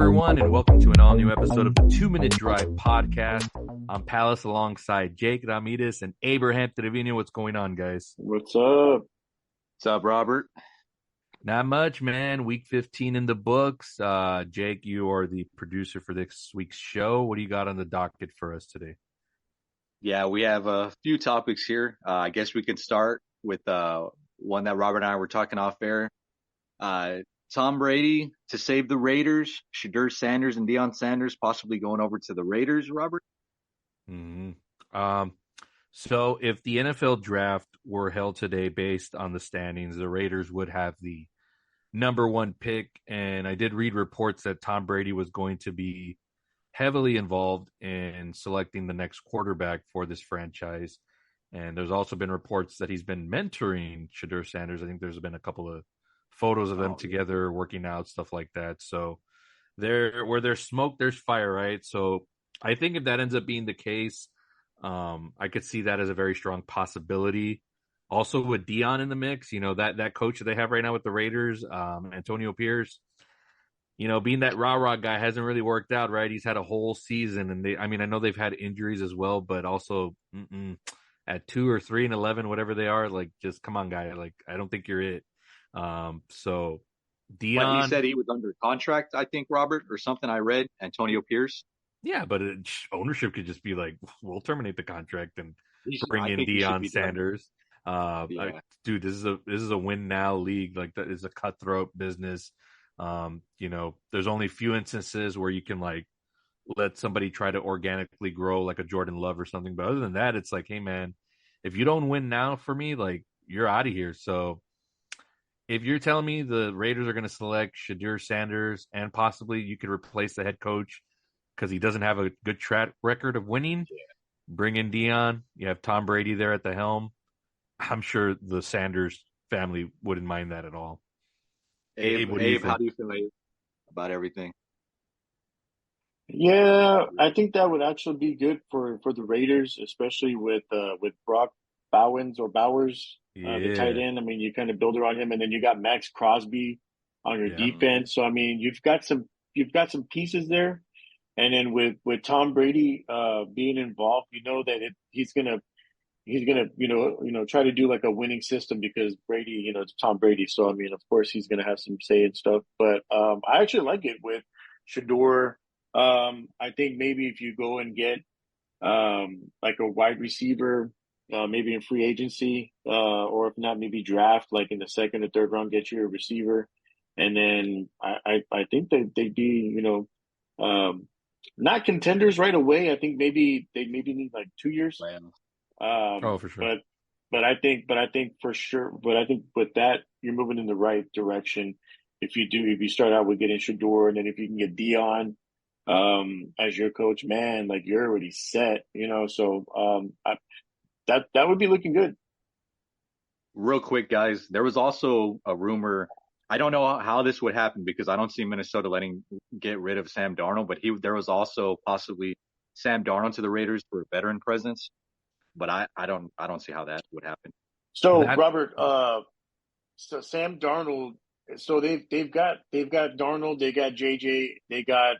everyone, and welcome to an all-new episode of the 2-Minute Drive podcast. I'm Palace alongside Jake Ramirez and Abraham Trevino. What's going on, guys? What's up? What's up, Robert? Not much, man. Week 15 in the books. Jake, you are the producer for this week's show. What do you got on the docket for us today? Yeah, we have a few topics here. I guess we can start with one that Robert and I were talking off air. Tom Brady to save the Raiders. Shedeur Sanders and Deion Sanders possibly going over to the Raiders, Robert? So if the NFL draft were held today based on the standings, the Raiders would have the number one pick. And I did read reports that Tom Brady was going to be heavily involved in selecting the next quarterback for this franchise. And there's also been reports that he's been mentoring Shedeur Sanders. I think there's been a couple of photos of them together working out, stuff like that. So where there's smoke, there's fire, right? So I think if that ends up being the case, I could see that as a very strong possibility. Also with Deion in the mix, that coach that they have right now with the Raiders, Antonio Pierce, being that rah-rah guy hasn't really worked out, right? He's had a whole season, and I know they've had injuries as well, but also at 2 or 3 and 11, whatever they are, like, just come on, guy. Like, I don't think you're it. So Deion, but he said he was under contract, I think, Robert, or something I read, Antonio Pierce. Yeah, but ownership could just be like, we'll terminate the contract and bring in Deion Sanders. Dude, this is a win now league. Like, that is a cutthroat business. There's only few instances where you can like let somebody try to organically grow like a Jordan Love or something. But other than that, it's like, hey man, if you don't win now for me, like, you're out of here. So if you're telling me the Raiders are going to select Shedeur Sanders and possibly you could replace the head coach because he doesn't have a good track record of winning, bring in Deion. You have Tom Brady there at the helm. I'm sure the Sanders family wouldn't mind that at all. Abe, how do you feel about everything? Yeah, I think that would actually be good for the Raiders, especially with Brock Bowers, the tight end. I mean, you kind of build around him, and then you got Max Crosby on your defense. So I mean, you've got some pieces there, and then with Tom Brady being involved, that he's gonna try to do like a winning system because Brady, it's Tom Brady. So I mean, of course, he's gonna have some say and stuff. But I actually like it with Shedeur. I think maybe if you go and get like a wide receiver. Maybe in free agency, or if not, maybe draft like in the second or third round, get you a receiver, and then I think that they'd be not contenders right away. I think maybe they need like 2 years. For sure. But I think for sure. But I think with that, you're moving in the right direction. If you start out with getting Shedeur, and then if you can get Deion as your coach, man, like you're already set. So That would be looking good. Real quick, guys, there was also a rumor. I don't know how this would happen because I don't see Minnesota get rid of Sam Darnold, but there was also possibly Sam Darnold to the Raiders for a veteran presence. But I don't see how that would happen. So Robert, so Sam Darnold, so they've got Darnold, they got JJ, they got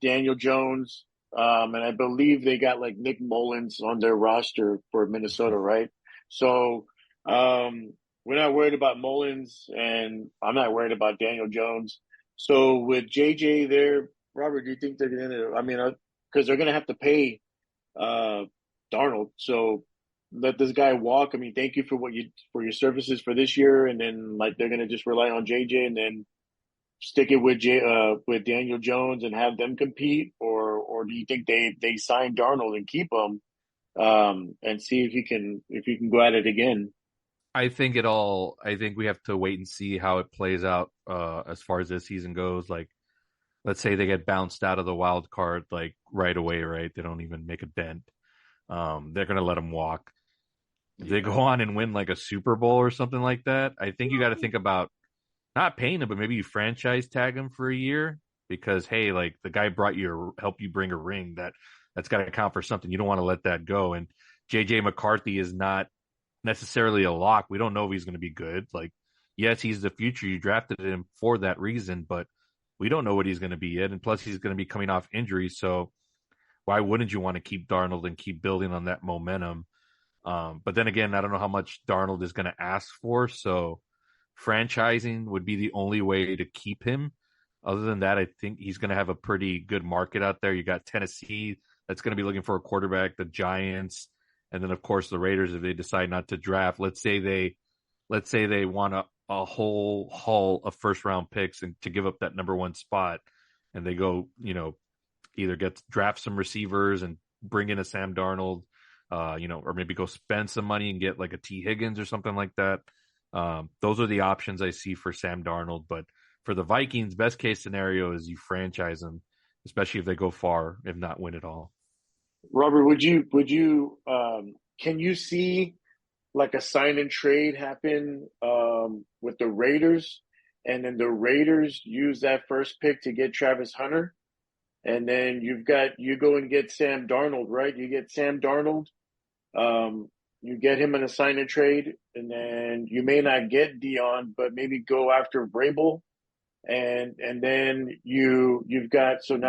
Daniel Jones. And I believe they got like Nick Mullins on their roster for Minnesota, right? So we're not worried about Mullins, and I'm not worried about Daniel Jones. So with JJ there, Robert, do you think they're going to? I mean, because they're going to have to pay Darnold, so let this guy walk. I mean, thank you for your services for this year, and then like they're going to just rely on JJ, and then stick it with Daniel Jones and have them compete, or do you think they sign Darnold and keep him and see if you can go at it again? I think we have to wait and see how it plays out as far as this season goes. Like, let's say they get bounced out of the wild card like right away, right? They don't even make a dent. They're going to let them walk. If they go on and win like a Super Bowl or something like that, I think you got to think about not paying him, but maybe you franchise tag him for a year because, hey, like the guy helped you bring a ring. That's got to count for something. You don't want to let that go. And JJ McCarthy is not necessarily a lock. We don't know if he's going to be good. Like, yes, he's the future. You drafted him for that reason, but we don't know what he's going to be yet. And plus, he's going to be coming off injury. So why wouldn't you want to keep Darnold and keep building on that momentum? But then again, I don't know how much Darnold is going to ask for. So franchising would be the only way to keep him. Other than that, I think he's going to have a pretty good market out there. You got Tennessee that's going to be looking for a quarterback, the Giants, and then of course the Raiders if they decide not to draft. Let's say they want a whole haul of first round picks and to give up that number one spot, and they go, either draft some receivers and bring in a Sam Darnold, or maybe go spend some money and get like a T Higgins or something like that. Those are the options I see for Sam Darnold. But for the Vikings, best case scenario is you franchise them, especially if they go far, if not win it all. Robert, can you see like a sign and trade happen with the Raiders, and then the Raiders use that first pick to get Travis Hunter, and then you go and get Sam Darnold, right? You get Sam Darnold, you get him in a sign and trade, and then you may not get Dion, but maybe go after Vrabel, and then you've got Sam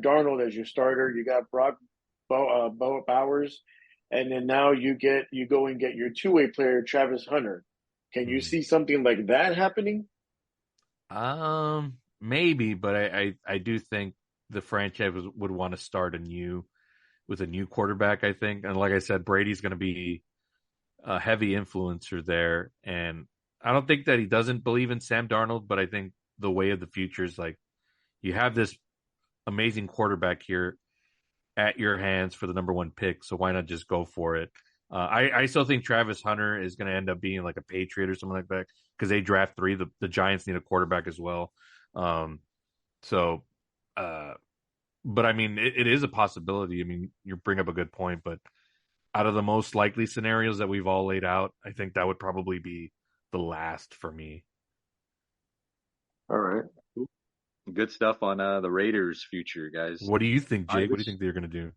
Darnold as your starter. You got Bo Bowers, and then now you go and get your two-way player Travis Hunter. Can you see something like that happening? Maybe, but I do think the franchise would want to start with a new quarterback, I think. And like I said, Brady's going to be a heavy influencer there. And I don't think that he doesn't believe in Sam Darnold, but I think the way of the future is like you have this amazing quarterback here at your hands for the number one pick. So why not just go for it? I still think Travis Hunter is going to end up being like a Patriot or something like that because they draft 3. The Giants need a quarterback as well. But I mean, it is a possibility. I mean, you bring up a good point, but out of the most likely scenarios that we've all laid out, I think that would probably be the last for me. All right. Good stuff on the Raiders' future, guys. What do you think, Jake? What do you think they're going to do?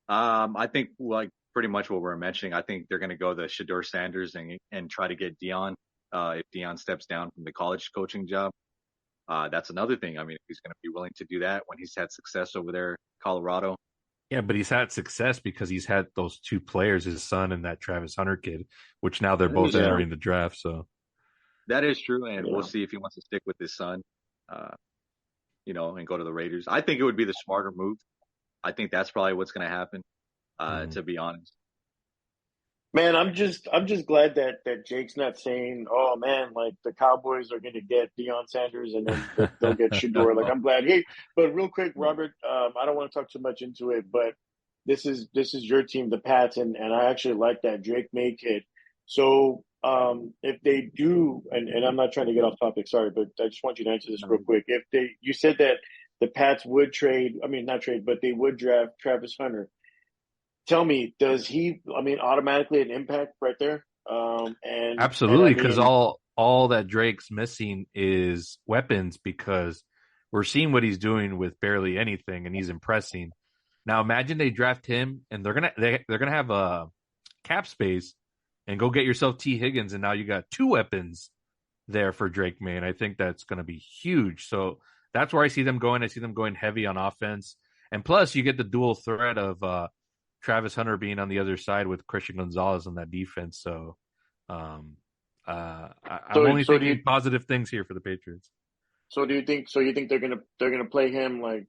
I think like pretty much what we're mentioning. I think they're going to go the Shedeur Sanders and try to get Dion if Dion steps down from the college coaching job. That's another thing. I mean, if he's going to be willing to do that when he's had success over there, Colorado. Yeah, but he's had success because he's had those 2 players, his son and that Travis Hunter kid, which now they're both entering the draft. So that is true, and we'll see if he wants to stick with his son, and go to the Raiders. I think it would be the smarter move. I think that's probably what's going to happen, to be honest. Man, I'm just glad that Jake's not saying, "Oh man, like the Cowboys are going to get Deion Sanders and then they'll get Shedeur." Like I'm glad. Hey, but real quick, Robert, I don't want to talk too much into it, but this is your team, the Pats, and I actually like that Drake May kid. So if they do, and I'm not trying to get off topic, sorry, but I just want you to answer this real quick. You said that the Pats would not trade, but they would draft Travis Hunter. Tell me, does he? I mean, automatically an impact right there. Absolutely, because all that Drake's missing is weapons. Because we're seeing what he's doing with barely anything, and he's impressing. Now, imagine they draft him, and they're gonna have a cap space, and go get yourself T Higgins, and now you got 2 weapons there for Drake May, and I think that's going to be huge. So that's where I see them going. I see them going heavy on offense, and plus you get the dual threat of Travis Hunter being on the other side with Christian Gonzalez on that defense. So I'm only thinking positive things here for the Patriots. So you think they're gonna play him like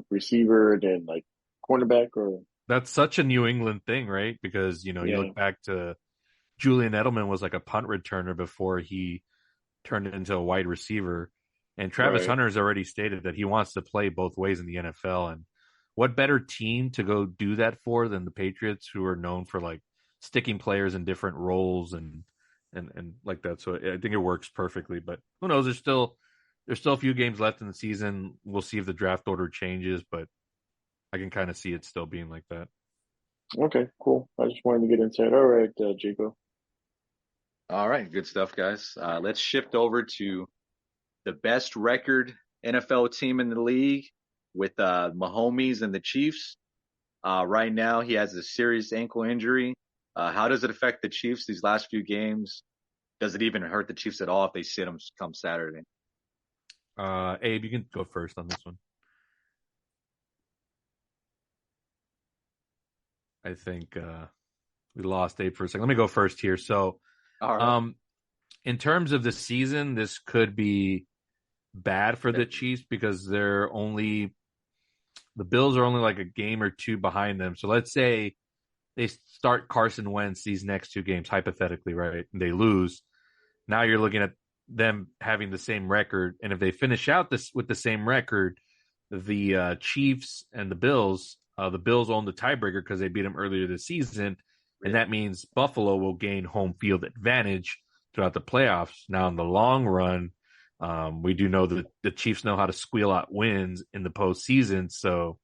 receiver then like cornerback? Or that's such a New England thing, right? Because you look back to Julian Edelman was like a punt returner before he turned it into a wide receiver, and Travis Hunter has already stated that he wants to play both ways in the NFL. And what better team to go do that for than the Patriots, who are known for like sticking players in different roles and like that. So I think it works perfectly. But who knows? There's still a few games left in the season. We'll see if the draft order changes, but I can kind of see it still being like that. Okay, cool. I just wanted to get inside. All right, Jaco. All right, good stuff, guys. Let's shift over to the best record NFL team in the league, with Mahomes and the Chiefs. Right now, he has a serious ankle injury. How does it affect the Chiefs these last few games? Does it even hurt the Chiefs at all if they sit him come Saturday? Abe, you can go first on this one. I think we lost Abe for a second. Let me go first here. So, All right. in terms of the season, this could be bad for the Chiefs because the Bills are only like a game or two behind them. So let's say they start Carson Wentz these next two games, hypothetically, right? And they lose. Now you're looking at them having the same record, and if they finish out this with the same record, the Chiefs and the Bills own the tiebreaker because they beat them earlier this season, and that means Buffalo will gain home field advantage throughout the playoffs. Now, in the long run, we do know that the Chiefs know how to squeal out wins in the postseason, so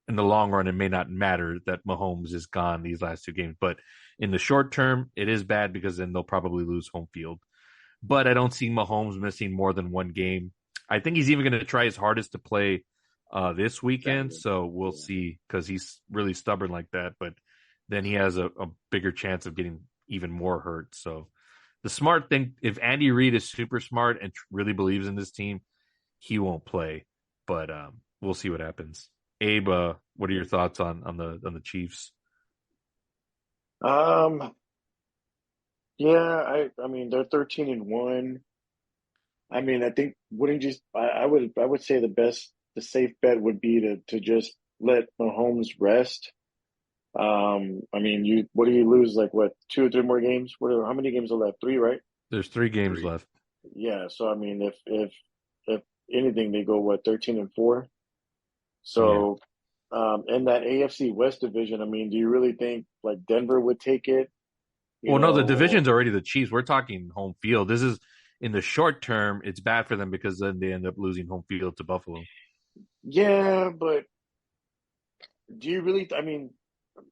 in the long run, it may not matter that Mahomes is gone these last two games. But in the short term, it is bad because then they'll probably lose home field. But I don't see Mahomes missing more than one game. I think he's even going to try his hardest to play this weekend. So we'll see because he's really stubborn like that. But then he has a bigger chance of getting even more hurt. So the smart thing, if Andy Reid is super smart and really believes in this team, he won't play. But we'll see what happens. Abe, what are your thoughts on the Chiefs? Yeah, I mean they're 13-1. I mean, I think wouldn't just I would say the safe bet would be to just let Mahomes rest. I mean, what do you lose, like what, two or three more games? How many games are left? Three, right? There's three games left. Yeah, so I mean, if anything, they go what, 13-4. Yeah. So, in that AFC West division, I mean, do you really think like Denver would take it? You Well, no, the know, division's already the Chiefs. We're talking home field. This is in the short term, it's bad for them because then they end up losing home field to Buffalo. yeah, but do you really? I mean,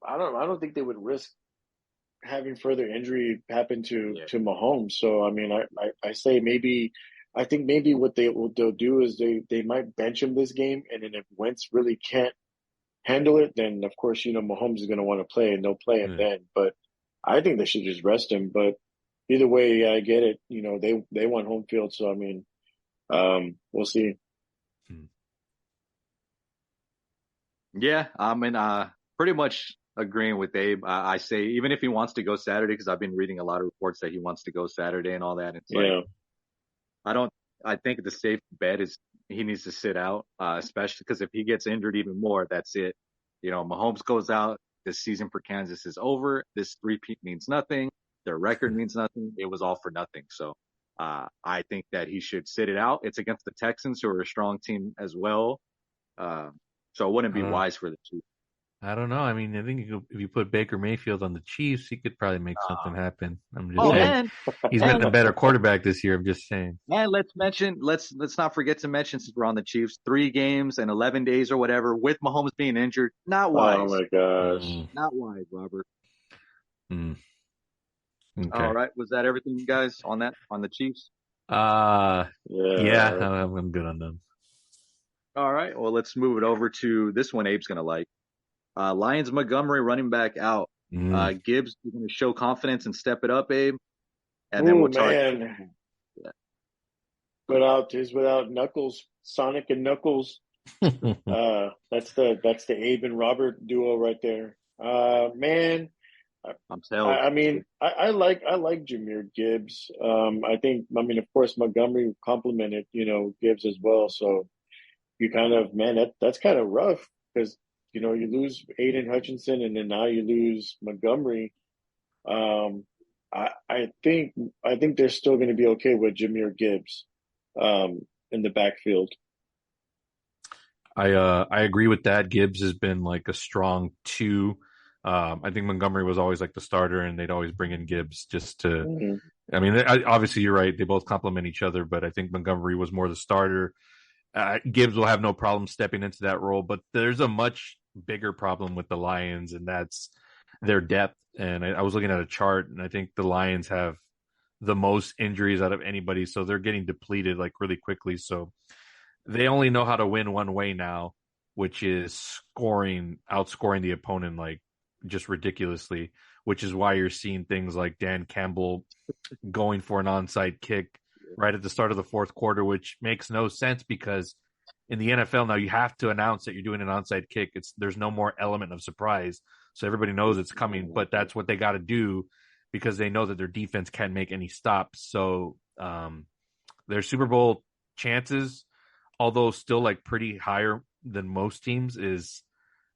I don't think they would risk having further injury happen to Mahomes. So I mean, I say maybe I think maybe what they'll do is they might bench him this game, and then if Wentz really can't handle it, then of course Mahomes is going to want to play, and they'll play him then. But I think they should just rest him. But either way, I get it. They want home field, so I mean, we'll see. Yeah, I mean, pretty much agreeing with Abe. I say even if he wants to go Saturday, because I've been reading a lot of reports that he wants to go Saturday and all that. It's like Yeah, I don't. I think the safe bet is he needs to sit out, especially because if he gets injured even more, that's it. Mahomes goes out. This season for Kansas is over. This three-peat means nothing. Their record means nothing. It was all for nothing. So I think that he should sit it out. It's against the Texans, who are a strong team as well. So it wouldn't be wise for the Chiefs. I don't know. I mean, I think if you put Baker Mayfield on the Chiefs, he could probably make something happen. I'm just saying. He's been a better quarterback this year. I'm just saying. And let's not forget to mention, since we're on the Chiefs, 3 games and 11 days or whatever with Mahomes being injured. Not wise. Oh my gosh. Not wise, Robert. Okay. All right. Was that everything, you guys, on the Chiefs? Yeah, I'm good on them. All right. Well, let's move it over to this one Abe's going to like. Lions Montgomery running back out. Gibbs is going to show confidence and step it up, Abe. And then we'll talk. Man. Yeah. Without Knuckles, Sonic and Knuckles. That's the Abe and Robert duo right there. Man, I'm telling. I mean, I like Jahmyr Gibbs. I mean, of course, Montgomery complimented Gibbs as well. So you kind of, man, that's kind of rough because you lose Aiden Hutchinson and then now you lose Montgomery. I think they're still going to be okay with Jahmyr Gibbs in the backfield. I agree with that. Gibbs has been like a strong 2. I think Montgomery was always like the starter, and they'd always bring in Gibbs just to. Mm-hmm. I mean, obviously you're right; they both complement each other, but I think Montgomery was more the starter. Gibbs will have no problem stepping into that role, but there's a much bigger problem with the Lions, and that's their depth. And I was looking at a chart, and I think the Lions have the most injuries out of anybody, so they're getting depleted like really quickly. So they only know how to win one way now, which is outscoring the opponent like just ridiculously, which is why you're seeing things like Dan Campbell going for an onside kick right at the start of the fourth quarter, which makes no sense because in the NFL now you have to announce that you're doing an onside kick. There's no more element of surprise, so everybody knows it's coming. But that's what they got to do because they know that their defense can't make any stops. So their Super Bowl chances, although still like pretty higher than most teams, is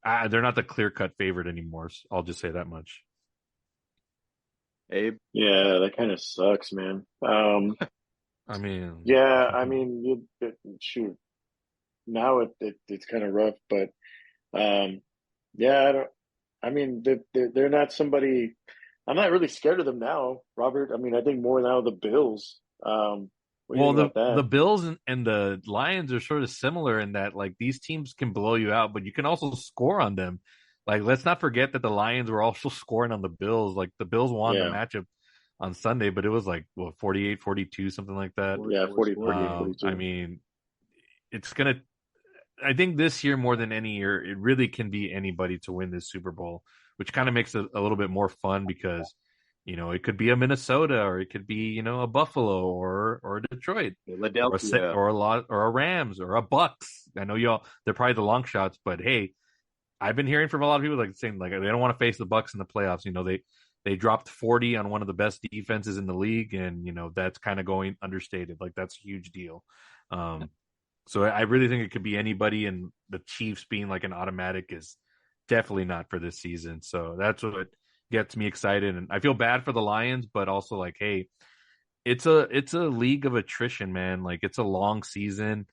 they're not the clear cut favorite anymore. So I'll just say that much. Abe, Yeah, that kind of sucks, man. I mean, Yeah, I mean, shoot, now it's kind of rough, but yeah, I don't. I mean, they're not somebody. I'm not really scared of them now, Robert. I mean, I think more now the Bills. What do you well, think about the that? Bills and the Lions are sort of similar in that like these teams can blow you out, but you can also score on them. Like, let's not forget that the Lions were also scoring on the Bills. Like the Bills won the Yeah, matchup on Sunday, but it was like what 48-42, something like that. yeah, 44 40, score. 48, I 42. mean, it's gonna. I think this year more than any year, it really can be anybody to win this Super Bowl, which kind of makes it a little bit more fun because, it could be a Minnesota or it could be, a Buffalo or a Detroit Philadelphia. or a lot or a Rams or a Bucks. I know y'all they're probably the long shots, but hey, I've been hearing from a lot of people like saying like they don't want to face the Bucks in the playoffs. They dropped 40 on one of the best defenses in the league, and that's kind of going understated. Like that's a huge deal. Um, so I really think it could be anybody, and the Chiefs being like an automatic is definitely not for this season. So that's what gets me excited, and I feel bad for the Lions, but also like, hey, it's a league of attrition, man. Like it's a long season.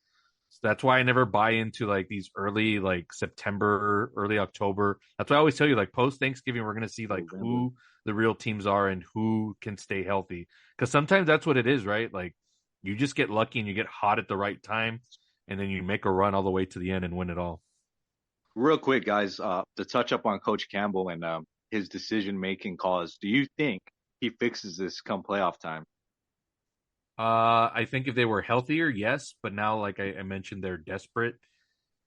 So that's why I never buy into like these early like September, early October. That's why I always tell you like post Thanksgiving we're gonna see like November. who the real teams are and who can stay healthy. Because sometimes that's what it is, right? Like you just get lucky and you get hot at the right time, and then you make a run all the way to the end and win it all. Real quick, guys, to touch up on Coach Campbell and his decision making calls, do you think he fixes this come playoff time? I think if they were healthier, yes, but now like I mentioned, they're desperate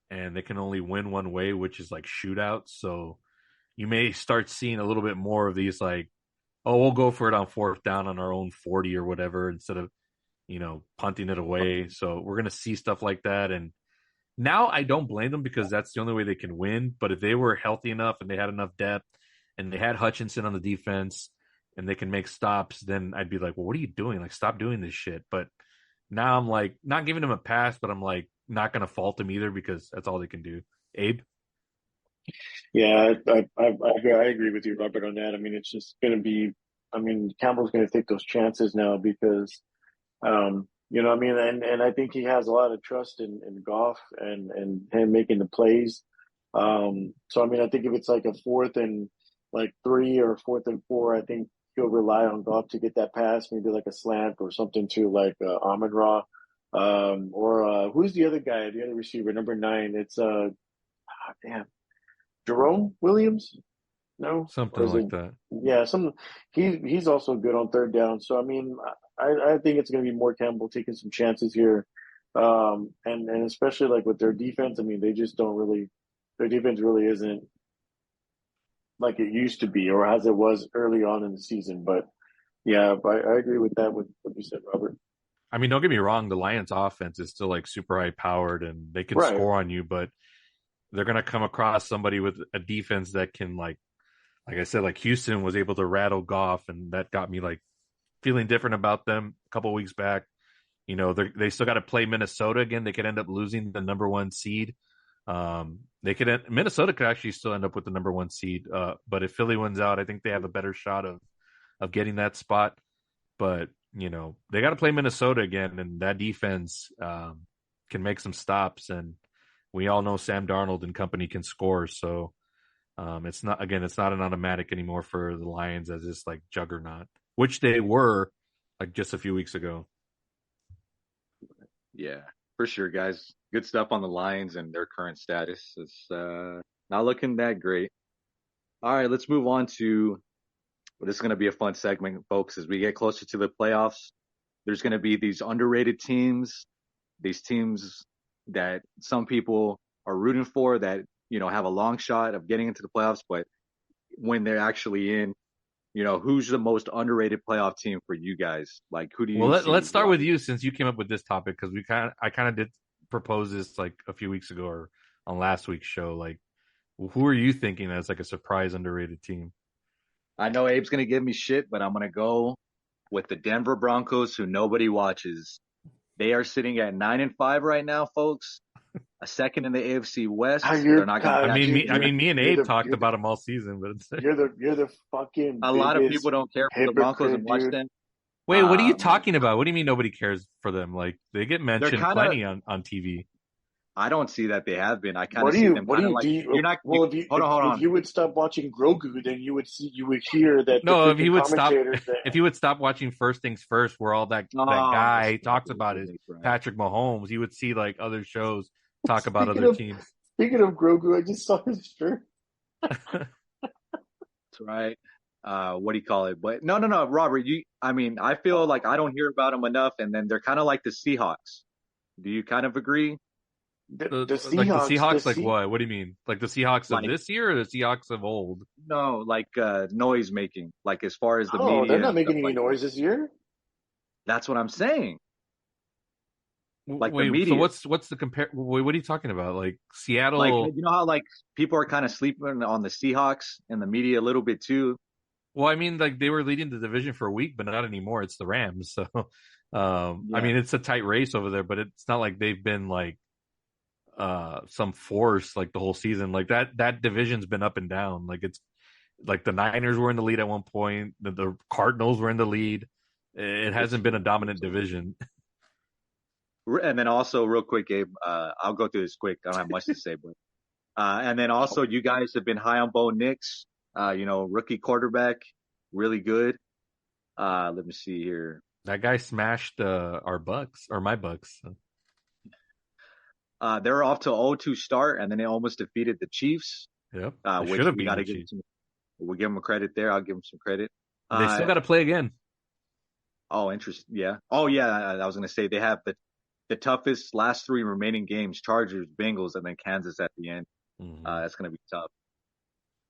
and they can only win one way, which is like shootouts. So you may start seeing a little bit more of these like, oh, we'll go for it on fourth down on our own 40 or whatever instead of, punting it away. So we're gonna see stuff like that. And now I don't blame them because that's the only way they can win. But if they were healthy enough and they had enough depth and they had Hutchinson on the defense and they can make stops, then I'd be like, well, what are you doing? Like, stop doing this shit. But now I'm like, not giving them a pass, but I'm like, not going to fault them either because that's all they can do. Abe? Yeah, I agree with you, Robert, on that. I mean, it's just going to be. I mean, Campbell's going to take those chances now because what I mean, and I think he has a lot of trust in Goff and him making the plays. So I mean, I think if it's like a fourth and like three or fourth and four, I think he'll rely on Goff to get that pass, maybe like a slant or something to like Amon Ra, or who's the other guy, the other receiver, number 9? It's damn, Jerome Williams. No, Something or is it? like that. Yeah, some. He's also good on third down. So I mean, I think it's going to be more Campbell taking some chances here, and especially like with their defense. I mean, they just don't really. Their defense really isn't like it used to be or as it was early on in the season. But yeah, I agree with that with what you said, Robert. I mean, don't get me wrong. The Lions offense is still like super high powered and they can Right. score on you, but they're going to come across somebody with a defense that can like I said, like Houston was able to rattle Goff, and that got me like feeling different about them a couple weeks back. They still got to play Minnesota again. They could end up losing the number one seed. Minnesota could actually still end up with the number one seed. But if Philly wins out, I think they have a better shot of getting that spot. But they got to play Minnesota again, and that defense can make some stops. And we all know Sam Darnold and company can score. So it's not an automatic anymore for the Lions as this like juggernaut, which they were like just a few weeks ago. Yeah, for sure, guys. Good stuff on the Lions and their current status. It's not looking that great. All right, let's move on to this is going to be a fun segment, folks. As we get closer to the playoffs, there's going to be these underrated teams, these teams that some people are rooting for that, have a long shot of getting into the playoffs, but when they're actually in, who's the most underrated playoff team for you guys? Like, who do Well, you see? let's start with you since you came up with this topic because I kind of did propose this like a few weeks ago or on last week's show. Like, who are you thinking as like a surprise underrated team? I know Abe's gonna give me shit, but I'm gonna go with the Denver Broncos, who nobody watches. They are sitting at 9-5 right now, folks. A second in the AFC Ah, West. They're you're not gonna I God, catch mean, them dude. me, I again. mean, me and You're Abe the talked you're the about them all season, but you're the fucking A lot of people biggest don't care for the Broncos and hypocrite, watch dude. them. wait, what are you Man, talking about? What do you mean nobody cares for them? Like they get they're mentioned kind of. plenty on TV. I don't see that they have been. I kind What of do see you them what do kind of you like do you, you're not. well if you Hold on, hold if on. you would stop watching Grogu, then you would hear that the No, if he freaking would stop, commentators that if he would stop watching First Things First, where all that Oh, guy stop talks it, about is Nick, bro. Patrick Mahomes, he would see like other shows talk about speaking other of teams. speaking of Grogu, I just saw his shirt. That's right. What do you call it? But no, Robert. I mean, I feel like I don't hear about them enough, and then they're kind of like the Seahawks. Do you kind of agree? The Like the Seahawks, Seahawks, like what? What do you mean? Like the Seahawks of Like, this year or the Seahawks of old? no, like noise making, like as far as the oh, they're media and not stuff making any like that. noise this year. That's what I'm saying. Like the Wait, so media. what's the compare? Wait, what are you talking about? Like Like, Seattle? you know how like people are kind of sleeping on the Seahawks and the media a little bit too. Well, I mean, like they were leading the division for a week, but not anymore. It's the Rams. So, I Yeah. mean, it's a tight race over there, but it's not like they've been like some force like the whole season. Like that division's been up and down. Like it's like the Niners were in the lead at one point, the Cardinals were in the lead. It It's hasn't been a dominant it's over. division. And then also real quick, Gabe, I'll go through this quick. I don't have much to say, but and then also you guys have been high on Bo Nix, rookie quarterback, really good. Let me see here. That guy smashed our Bucks or my Bucks. They're off to an 0-2 start, and then they almost defeated the Chiefs, Yep, they should which have we beaten got the to give Chiefs. some. We'll give them a credit there. I'll give them some credit. And they still Uh, got to play again. oh, interesting. Yeah. Oh, yeah. I was gonna say they have the toughest last three remaining games: Chargers, Bengals, and then Kansas at the end. Mhm. That's gonna be tough.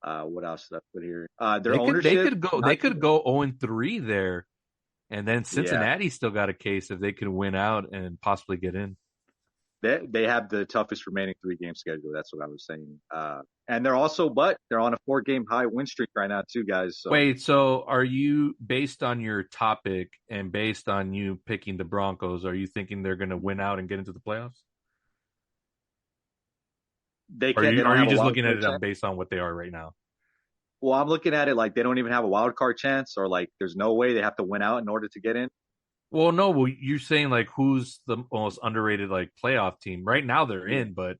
What else did I put here? Their They ownership, could go not too. 0-3 there, and then Yeah, Cincinnati still got a case if they could win out and possibly get in. they have the toughest remaining 3 game schedule. That's what I was saying. And they're on a 4 game high win streak right now too, guys. So Wait, so are you based on your topic and based on you picking the Broncos? Are you thinking they're going to win out and get into the playoffs? they Or can't. They are don't you have a just wild looking at card it on chance. based on what they are right now? Well, I'm looking at it like they don't even have a wild card chance, or like there's no way they have to win out in order to get in. Well, no, well, you're saying like who's the most underrated like playoff team? Right now they're Yeah. in, but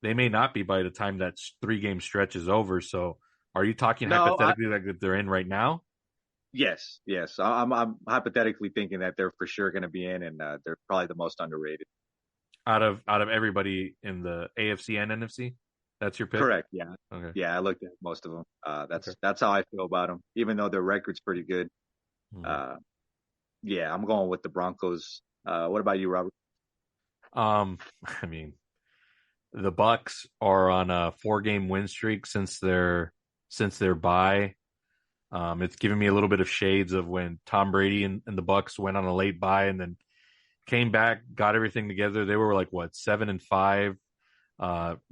they may not be by the time that 3 game stretch is over. So, are you talking No, hypothetically like that they're in right now? yes. I'm hypothetically thinking that they're for sure going to be in, and they're probably the most underrated. Out of everybody in the AFC and NFC? That's your pick? Correct. Yeah. Okay. Yeah. I looked at most of them. Okay. That's how I feel about them, even though their record's pretty good. Mhm. Uh, yeah, I'm going with the Broncos. What about you, Robert? I mean, the Bucks are on a 4 game win streak since their bye. It's giving me a little bit of shades of when Tom Brady and the Bucks went on a late bye and then came back, got everything together. They were like what 7-5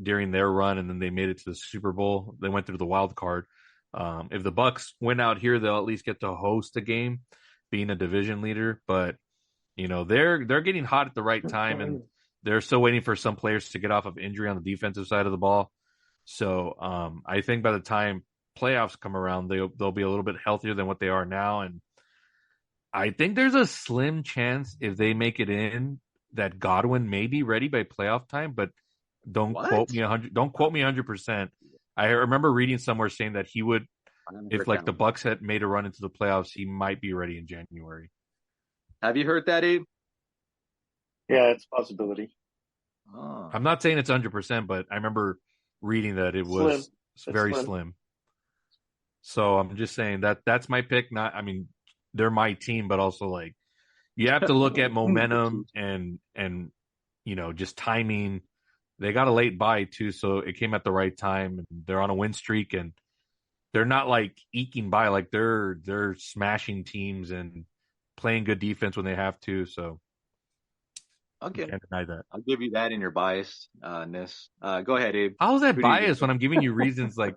during their run, and then they made it to the Super Bowl. They went through the wild card. If the Bucks win out here, they'll at least get to host a game, being a division leader. But they're getting hot at the right time, and they're still waiting for some players to get off of injury on the defensive side of the ball. So I think by the time playoffs come around, they'll be a little bit healthier than what they are now, and I think there's a slim chance if they make it in that Godwin may be ready by playoff time, but don't What? quote me 100. Don't quote me 100%. I remember reading somewhere saying that he would, I haven't if heard like that the one. Bucks had made a run into the playoffs, he might be ready in January. Have you heard that, Abe? Yeah, it's a possibility. Oh. I'm not saying it's 100%, but I remember reading that it Slim. was It's very slim. slim. So I'm just saying that's my pick. Not, I mean, they're my team, but also like you have to look at momentum and just timing. They got a late bye too, so it came at the right time. And they're on a win streak, and they're not like eking by. Like they're smashing teams and playing good defense when they have to. So you Okay, can't deny that. I'll give you that in your biasness. Go ahead, Abe. How is that Who do you bias got? when I'm giving you reasons? Like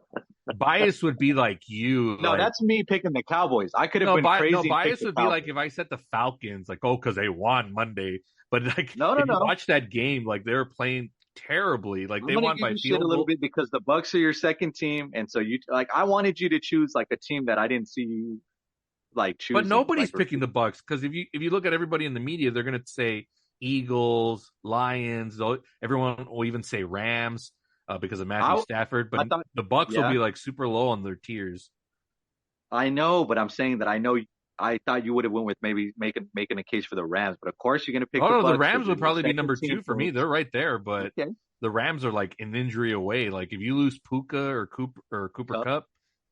bias would be like you No, like. that's me picking the Cowboys. I could have No, been no, crazy and picked bias the would be like Cowboys. if I said the Falcons, like, oh, because they won Monday. But like, No, no, if you no. watch that game, like they were playing terribly. Like I'm they gonna won give by you shit a field little goal. bit because the Bucks are your second team, and so you like I wanted you to choose like a team that I didn't see you like But choosing. nobody's picking the Bucks because if you look at everybody in the media, they're gonna say Eagles, Lions. Everyone will even say Rams because of Matthew I Stafford. But I thought, the Bucks will yeah, be like super low on their tiers. I know, but I'm saying that I know. I thought you would have went with maybe making a case for the Rams, but of course you're gonna pick Oh the no, the Bucks because Rams you're would the probably be second number team. two for me. So They're right there, but okay, the Rams are like an injury away. Like if you lose Puka or Cooper Cup, Cup,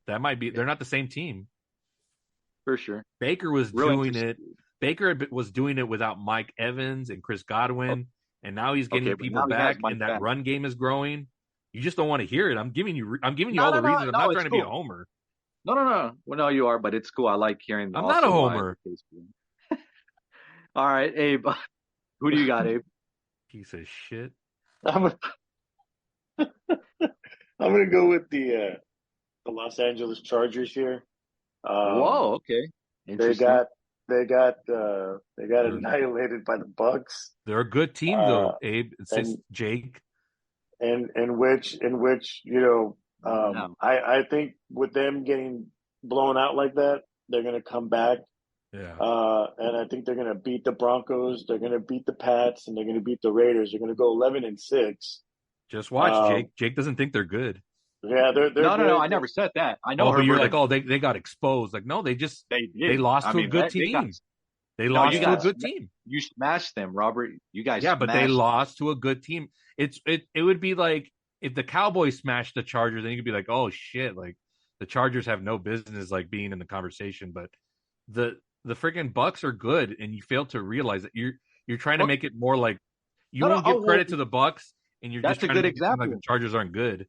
that might be. yeah, They're not the same team. for sure. Baker was Real doing interesting. it. Baker was doing it without Mike Evans and Chris Godwin, and now he's Okay, getting but people now he has back, Mike and that back. run game is growing. You just don't want to hear it. I'm giving you No, all the no, no, reasons. I'm no. not trying It's to be a cool. homer. No, no, no. Well, no, you are, but it's cool. I like hearing I'm not a also why homer. the case for them. All right, Abe. Who do you got, Abe? Piece of shit. I'm I'm gonna go with the Los Angeles Chargers here. Um, Whoa, okay. they Interesting. got they got They're annihilated by the Bucks. they're a good team Uh, though, Abe. It says and Jake. in which you know No. I think with them getting blown out like that, they're gonna come back. Yeah. And I think they're gonna beat the Broncos. They're gonna beat the Pats, and they're gonna beat the Raiders. They're gonna go 11-6. Just watch, Um, Jake. Jake doesn't think they're good. yeah, they're No, no, no. I good. never said that. I know Oh, but you're Herbert like, and oh, they got exposed. Like, no, they they did. lost I to a mean, good they got team. They no. You lost to a Yeah, got good team. you smashed them, Robert. You guys Yeah, but they smashed. lost to a good team. It would be like if the Cowboys smashed the Chargers, then you could be like, oh shit, like the Chargers have no business like being in the conversation. But the freaking Bucks are good, and you fail to realize that you're trying to Okay. make it more like you No, no. won't Oh, give well, credit to the Bucks, and you're just that's a trying to good make it seem like the example. Chargers aren't good.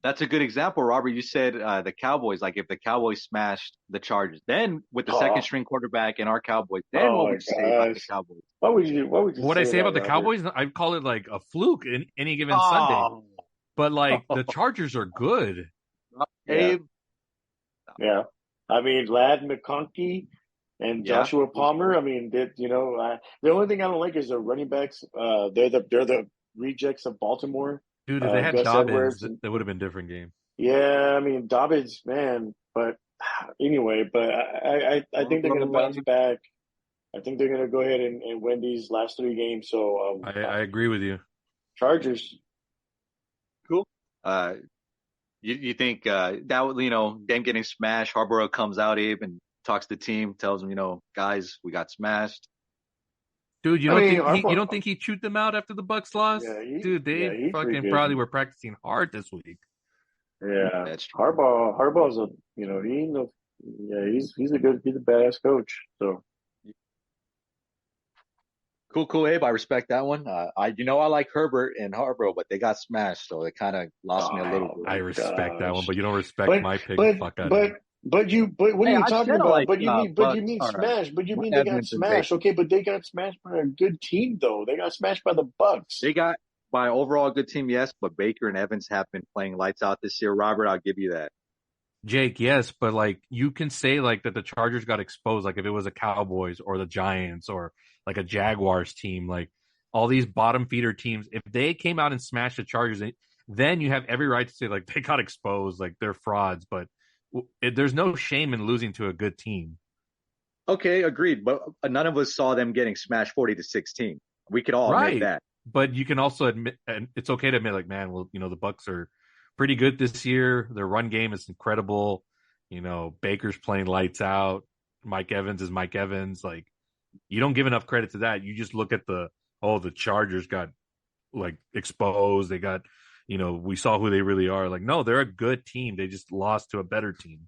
That's a good example, Robert. You said the Cowboys. Like if the Cowboys smashed the Chargers, then with the second oh, string quarterback and our Cowboys, then oh what my would you say about the gosh, Cowboys? why would you What I say say that, about the Robert? Cowboys, I call it like a fluke in any given Sunday. Oh, But like the Chargers are good. Yeah, Abe. yeah. I mean, Lad McConkey and Yeah, Joshua he's Palmer. good. I mean, the only thing I don't like is their running backs. They're the rejects of Baltimore. Dude, if they had Gus Dobbins, Edwards and that would have been a different game. yeah, I mean Dobbins, man. But anyway, but I think they're gonna bounce back. I think they're gonna go ahead and win these last three games. So I agree with you. Chargers. Cool. Uh, you think that them getting smashed? Harborough comes out, Abe, and talks to the team, tells them, guys, we got smashed. Dude, I mean you Harbaugh. don't think he chewed them out after the Bucks lost? Dude, Yeah, they he's pretty fucking good. probably were practicing hard this week. Yeah, That's true. Harbaugh's a he know yeah he's a badass coach. So Cool, cool, Abe. I respect that one. I like Herbert and Harborough, but they got smashed, so it kind of lost me a little oh bit. I my respect that one, gosh. but you don't respect But my pick. but Fuck out of but here. but what are Hey, you I talking said I about? like But you Bucks mean or smash? But you mean they got Evans and Baker. smashed? Okay, but they got smashed by a good team though. They got smashed by the Bucks. They got by overall a good team, yes, but Baker and Evans have been playing lights out this year. Robert, I'll give you that. Jake, yes, but like you can say like that the Chargers got exposed, like if it was a Cowboys or the Giants or like a Jaguars team, like all these bottom feeder teams, if they came out and smashed the Chargers, then you have every right to say like they got exposed, like they're frauds. But there's no shame in losing to a good team. Okay, agreed. But none of us saw them getting smashed 40-16. We could all admit Right. that. But you can also admit, and it's okay to admit, like, man, well, the Bucks are pretty good this year. Their run game is incredible. Baker's playing lights out. Mike Evans is Mike Evans. Like, you don't give enough credit to that. You just look at the Chargers got like exposed. They got, we saw who they really are. Like, no, they're a good team. They just lost to a better team.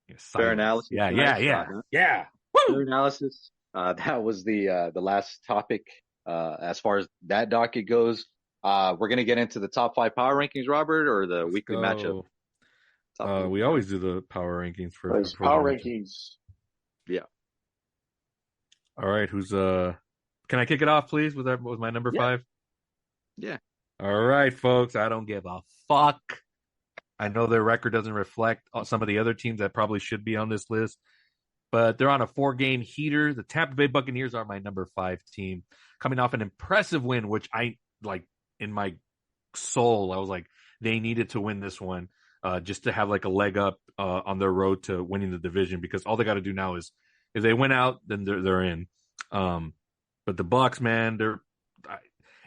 Yeah, Fair silence. analysis. Yeah, Nice yeah, yeah, shot, huh? yeah. Fair Woo! analysis. That was the last topic as far as that docket goes. We're gonna get into the top 5 power rankings, Robert, or the Let's weekly matchup. go. Top 5 We power. always do the power rankings first It's before the power matchup. rankings. Yeah, All right, can I kick it off, please, with my number yeah, 5? yeah. All right, folks. I don't give a fuck. I know their record doesn't reflect some of the other teams that probably should be on this list, but they're on a 4-game heater. The Tampa Bay Buccaneers are my number 5 team, coming off an impressive win, which I like in my soul. I was like, they needed to win this one, just to have like a leg up on their road to winning the division, because all they got to do now is if they win out, then they're in. But the Bucs, man,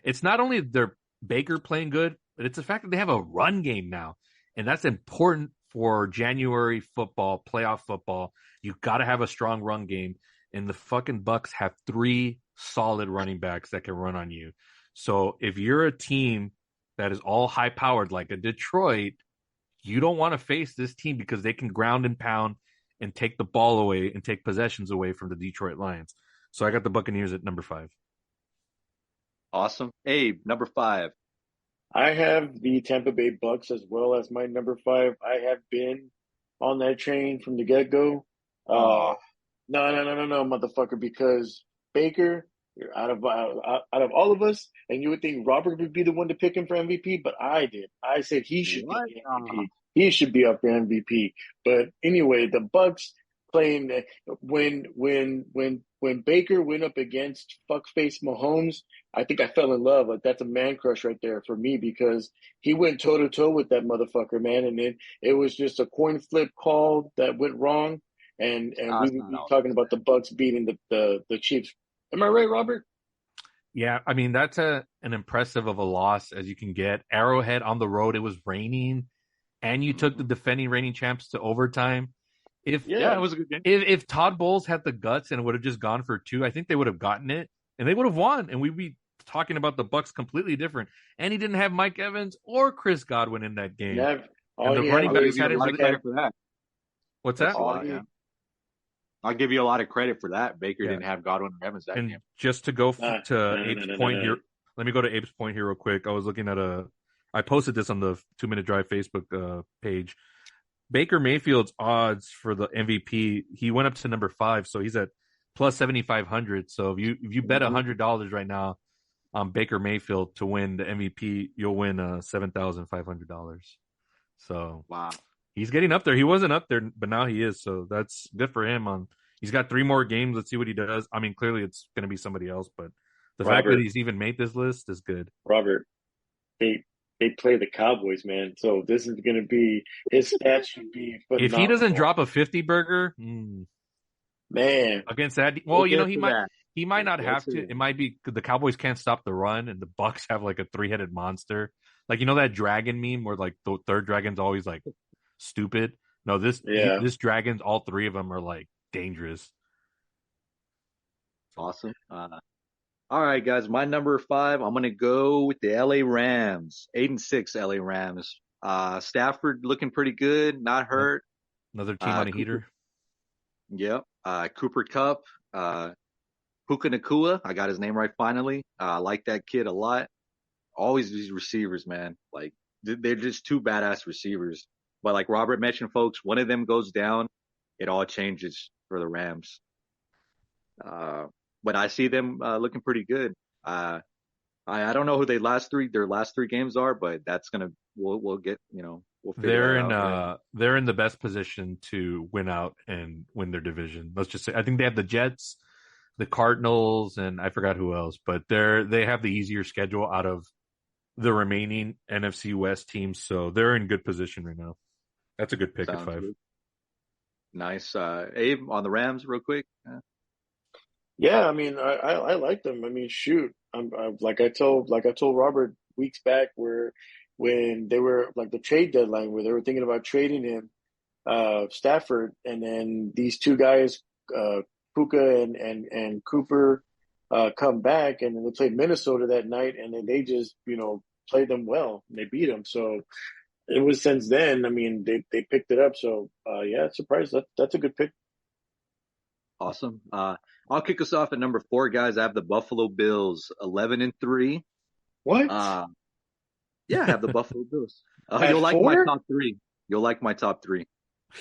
it's not only their Baker playing good, but it's the fact that they have a run game now, and that's important for January football, playoff football. You got to have a strong run game, and the fucking Bucs have 3 solid running backs that can run on you. So if you're a team that is all high powered like a Detroit, you don't want to face this team because they can ground and pound and take the ball away and take possessions away from the Detroit Lions. So I got the Buccaneers at number 5. Awesome. Abe, number 5. I have the Tampa Bay Bucks as well as my number 5. I have been on that train from the get go. Oh, No, motherfucker, because Baker, out of all of us, and you would think Robert would be the one to pick him for MVP, but I did. I said he should be what? the MVP. He should be up for MVP. But anyway, the Bucks playing when Baker went up against fuckface Mahomes, I think I fell in love. Like that's a man crush right there for me because he went toe to toe with that motherfucker, man, and then it was just a coin flip call that went wrong and we That's would not be all. talking about the Bucks beating the Chiefs. Am I right, Robert? Yeah, I mean that's an impressive of a loss as you can get. Arrowhead on the road, it was raining, and you took the Mhm. defending reigning champs to overtime. If Yeah, Yeah, it was a good game. if Todd Bowles had the guts and would have just gone for 2, I think they would have gotten it and they would have won, and we'd be talking about the Bucks completely different. And he didn't have Mike Evans or Chris Godwin in that game, Nav, all and the he had running I'll was backs give you a hadn't lot of really. he had credit for that. What's That's that? a all lot, he yeah. I'll give you a lot of credit for that. Baker Yeah. didn't have Godwin or Evans that And game. just to go nah, to no no Abe's no no point no. here, let me go to Abe's point here real quick. I was looking at I posted this on the 2 Minute Drive Facebook page. Baker Mayfield's odds for the MVP, he went up to number 5, so he's at plus 7,500. So if you bet Mm-hmm. $100 right now on Baker Mayfield to win the MVP, you'll win $7,500. So Wow. he's getting up there. He wasn't up there, but now he is. So that's good for him. He's got 3 more games. Let's see what he does. I mean, clearly it's going to be somebody else, but the fact that Robert, he's even made this list is good. Robert, they play the Cowboys, man. So this is gonna be his stats should be If he doesn't phenomenal, drop a 50 burger man. against that, We'll well, get he to might that. he might We'll not get have to to. It that. might be the Cowboys can't stop the run, and the Bucks have like a 3-headed monster, like that dragon meme where like the third dragon's always like stupid. No, Yeah, this dragon's all 3 of them are like dangerous. Awesome. All right, guys. My number 5, I'm gonna go with the LA Rams. 8-6 LA Rams. Stafford looking pretty good, not Yep. hurt. Another team on a Cooper, heater. yep. Cooper Cup, Puka Nakua. I got his name right finally. I like that kid a lot. Always these receivers, man. Like they're just 2 badass receivers. But like Robert mentioned, folks, one of them goes down, it all changes for the Rams. Uh, but I see them looking pretty good. I don't know who their last three games are, but that's gonna we'll get we'll figure They're that in out here. they're in the best position to win out and win their division. Let's just say I think they have the Jets, the Cardinals, and I forgot who else, but they have the easier schedule out of the remaining NFC West teams, so they're in good position right now. That's a good pick at Sounds 5. good. Nice. Abe on the Rams, real quick. yeah. I mean, I like them. I mean, shoot, like I told Robert weeks back where when they were like the trade deadline where they were thinking about trading him, Stafford, and then these 2 guys, Puka and Cooper, come back, and then they played Minnesota that night, and then they just played them well, and they beat them. So it was since then. I mean, they picked it up. So yeah, surprised. That's a good pick. Awesome. I'll kick us off at number 4, guys. I have the Buffalo Bills, 11-3. What? Yeah, I have the Buffalo Bills. At You'll like my 4? top three. You'll like my top three.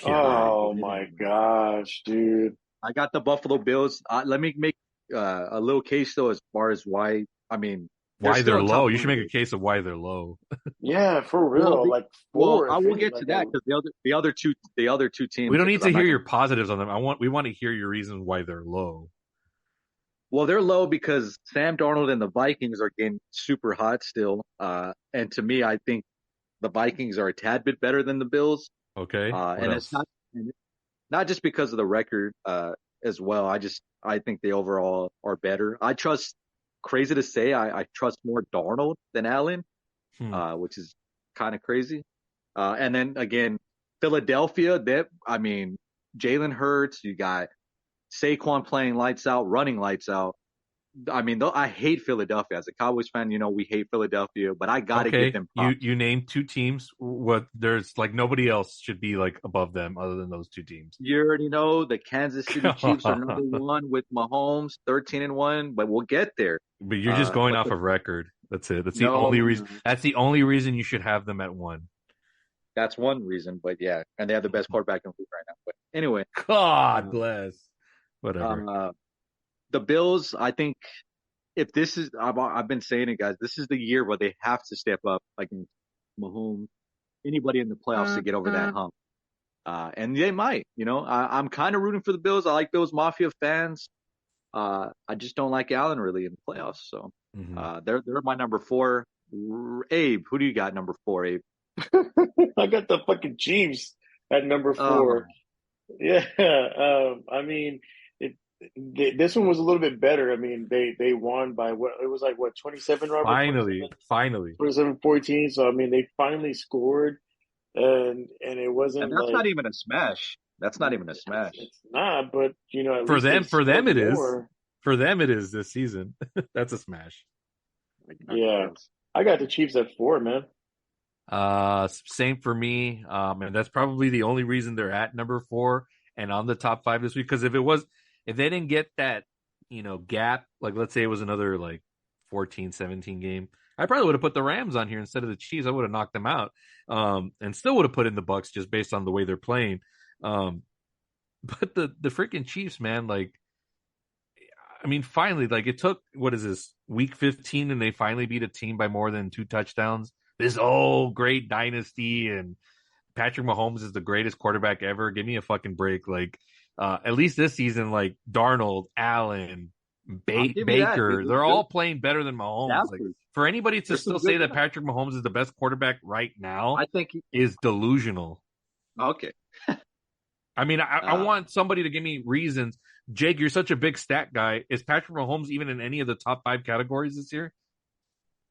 Yeah. Oh my gosh, dude. I got the Buffalo Bills. Let me make a little case though, as far as why. I mean, they're Why still they're in top low? You should five. make a case of why they're low. Yeah, for Well, real. Like well, 4, I if will any. get to Like, that because the other two We teams. don't need Because to I'm hear not your gonna. positives on them. We want to hear your reasons why they're low. Well, they're low because Sam Darnold and the Vikings are getting super hot still. And to me, I think the Vikings are a tad bit better than the Bills. Okay. What And it's else? not just because of the record as well. I think they overall are better. I trust. Crazy to say, I trust more Darnold than Allen, Hmm. which is kind of crazy. And then again, Philadelphia. I mean, Jalen Hurts. You got Saquon playing lights out, running lights out. I mean, though I hate Philadelphia as a Cowboys fan. We hate Philadelphia, but I got to give Okay. them You props. you named two teams. What there's like nobody else should be like above them other than those two teams. You already know the Kansas City Chiefs are number one with Mahomes, 13-1, but we'll get there. But you're just going But off of record. That's it. That's the no, only reason. That's the only reason you should have them at one. that's one reason. But yeah, and they have the best quarterback in the league right now. But anyway, God uh, bless. Whatever. uh, the Bills. I think if this is, I've been saying it, guys. This is the year where they have to step up, like Mahomes, anybody in the playoffs to get over that hump. And they might. I'm kind of rooting for the Bills. I like Bills Mafia fans. I just don't like Allen really in the playoffs. So Mhm. they're my number 4. Abe, who do you got number 4, Abe? I got the fucking Chiefs at number Oh, 4. Yeah, I mean, this one was a little bit better. I mean, they won by what it was like what 27, Robert, Finally, finally. 27-14. So I mean, they finally scored, and it and wasn't that's like not even a smash. That's not even a smash. it's not, but at For least they them, for them scored it is. more. For them it is this season. That's a smash. Yeah, I got the Chiefs at 4, man. Same for me. And that's probably the only reason they're at number 4 and on the top 5 this week. Because if they didn't get that, gap, like let's say it was another like 14-17 game, I probably would have put the Rams on here instead of the Chiefs. I would have knocked them out. And still would have put in the Bucks just based on the way they're playing. But the freaking Chiefs, man, like, I mean, finally, like it took, what is this, week 15, and they finally beat a team by more than 2 touchdowns. This great dynasty, and Patrick Mahomes is the greatest quarterback ever. Give me a fucking break. Like, at least this season, like Darnold, Allen, I'll give you that. Baker, they're all playing better than Mahomes. Like, Exactly. for anybody to There's some still say good that guys. Patrick Mahomes is the best quarterback right now I think. is delusional. Okay. I mean, I Uh, want somebody to give me reasons. Jake, you're such a big stat guy. Is Patrick Mahomes even in any of the top 5 categories this year?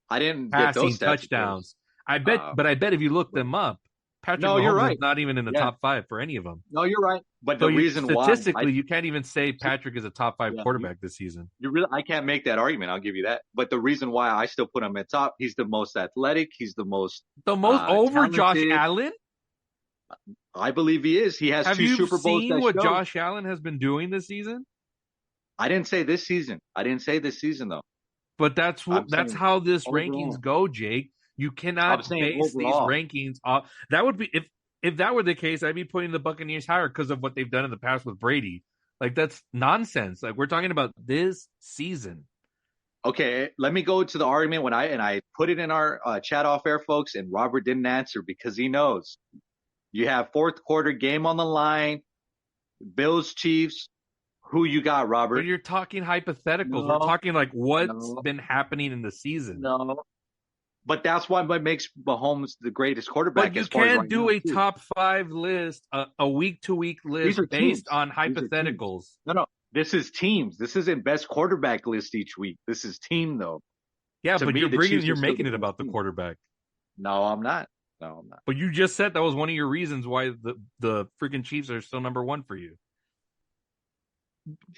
I didn't get Passing, those stats. touchdowns. I bet, but I bet if you look them up, Patrick No, you're Mahomes is right. not even in the Yeah. top 5 for any of them. No, you're right. But So the reason why statistically, you can't even say Patrick is a top 5 yeah, quarterback this season. I can't make that argument. I'll give you that. But the reason why I still put him at top, he's the most athletic. He's the most The most over Josh talented. Allen? I believe he is. He has Have 2 you Super Bowls seen that what show. Josh Allen has been doing this season? I didn't say this season. Though. But that's I'm that's saying how this overall. rankings go, Jake. You I'm cannot saying base these overall. rankings off. That would be if that were the case, I'd be putting the Buccaneers higher because of what they've done in the past with Brady. Like that's nonsense. Like we're talking about this season. Okay, let me go to the argument when I put it in our chat off air, folks, and Robert didn't answer because he knows you have fourth quarter game on the line, Bills Chiefs. Who you got, Robert? But you're talking hypotheticals. No, we're talking like what's been happening in the season. No, but that's what makes Mahomes the greatest quarterback. But you as far as can't right do now, a too. top 5 list, a week to week list are based teams. on These are hypotheticals. No. This is teams. This isn't best quarterback list each week. This is team though. Yeah, To but me, you're the Chiefs are still making the it about the best team. quarterback. No, I'm not. No, I'm not. But you just said that was one of your reasons why the freaking Chiefs are still number 1 for you.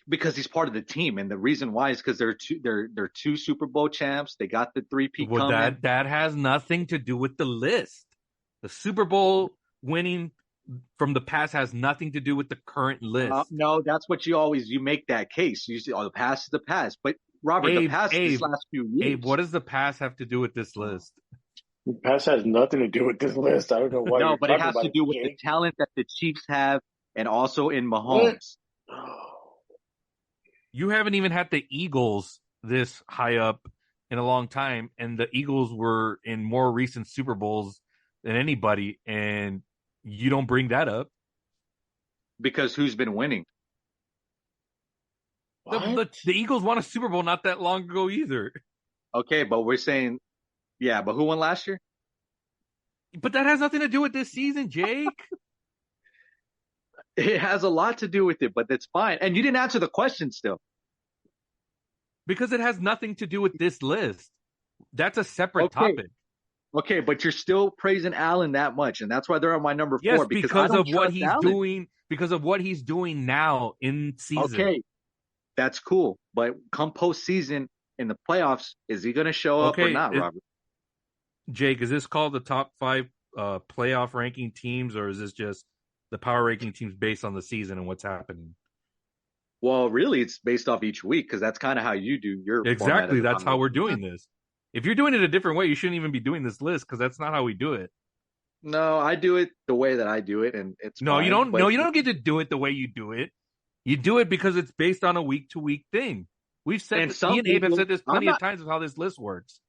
Because he's part of the team, and the reason why is because they're 2 Super Bowl champs. They got the 3-peat Well, coming. that has nothing to do with the list. The Super Bowl winning from the past has nothing to do with the current list. No, that's what you make that case. You say, the past is the past. But Robert, the past these last few years. Abe, what does the past have to do with this list? The pass has nothing to do with this list. I don't know why No, you're but it talking has about to it, do with the Jake. talent that the Chiefs have, and also in What? Mahomes. You haven't even had the Eagles this high up in a long time, and the Eagles were in more recent Super Bowls than anybody, and you don't bring that up. Because who's been winning? The, What? the the Eagles won a Super Bowl not that long ago either. Okay, but we're saying, yeah, but who won last year? But that has nothing to do with this season, Jake. It has a lot to do with it, but that's fine. And you didn't answer the question still. Because it has nothing to do with this list. That's a separate Okay, topic. okay, but you're still praising Allen that much, and that's why they're on my number Yes, four because I because don't of what trust he's Allen. doing, because of what he's doing now in season. Okay, that's cool, but come postseason in the playoffs, is he going to show up or Okay, not, Robert? Jake, is this called the top five playoff ranking teams, or is this just the power ranking teams based on the season and what's happening? Well, really, it's based off each week because that's kind of how you do your format of Exactly. the That's power how we're rankings. doing this. If you're doing it a different way, you shouldn't even be doing this list because that's not how we do it. No, I do it the way that I do it, and it's No, you fine. don't. But No, you don't get to do it the way you do it. You do it because it's based on a week to week thing. We've said and that, me some and Abe have people, said this I'm plenty of not, times of how this list works.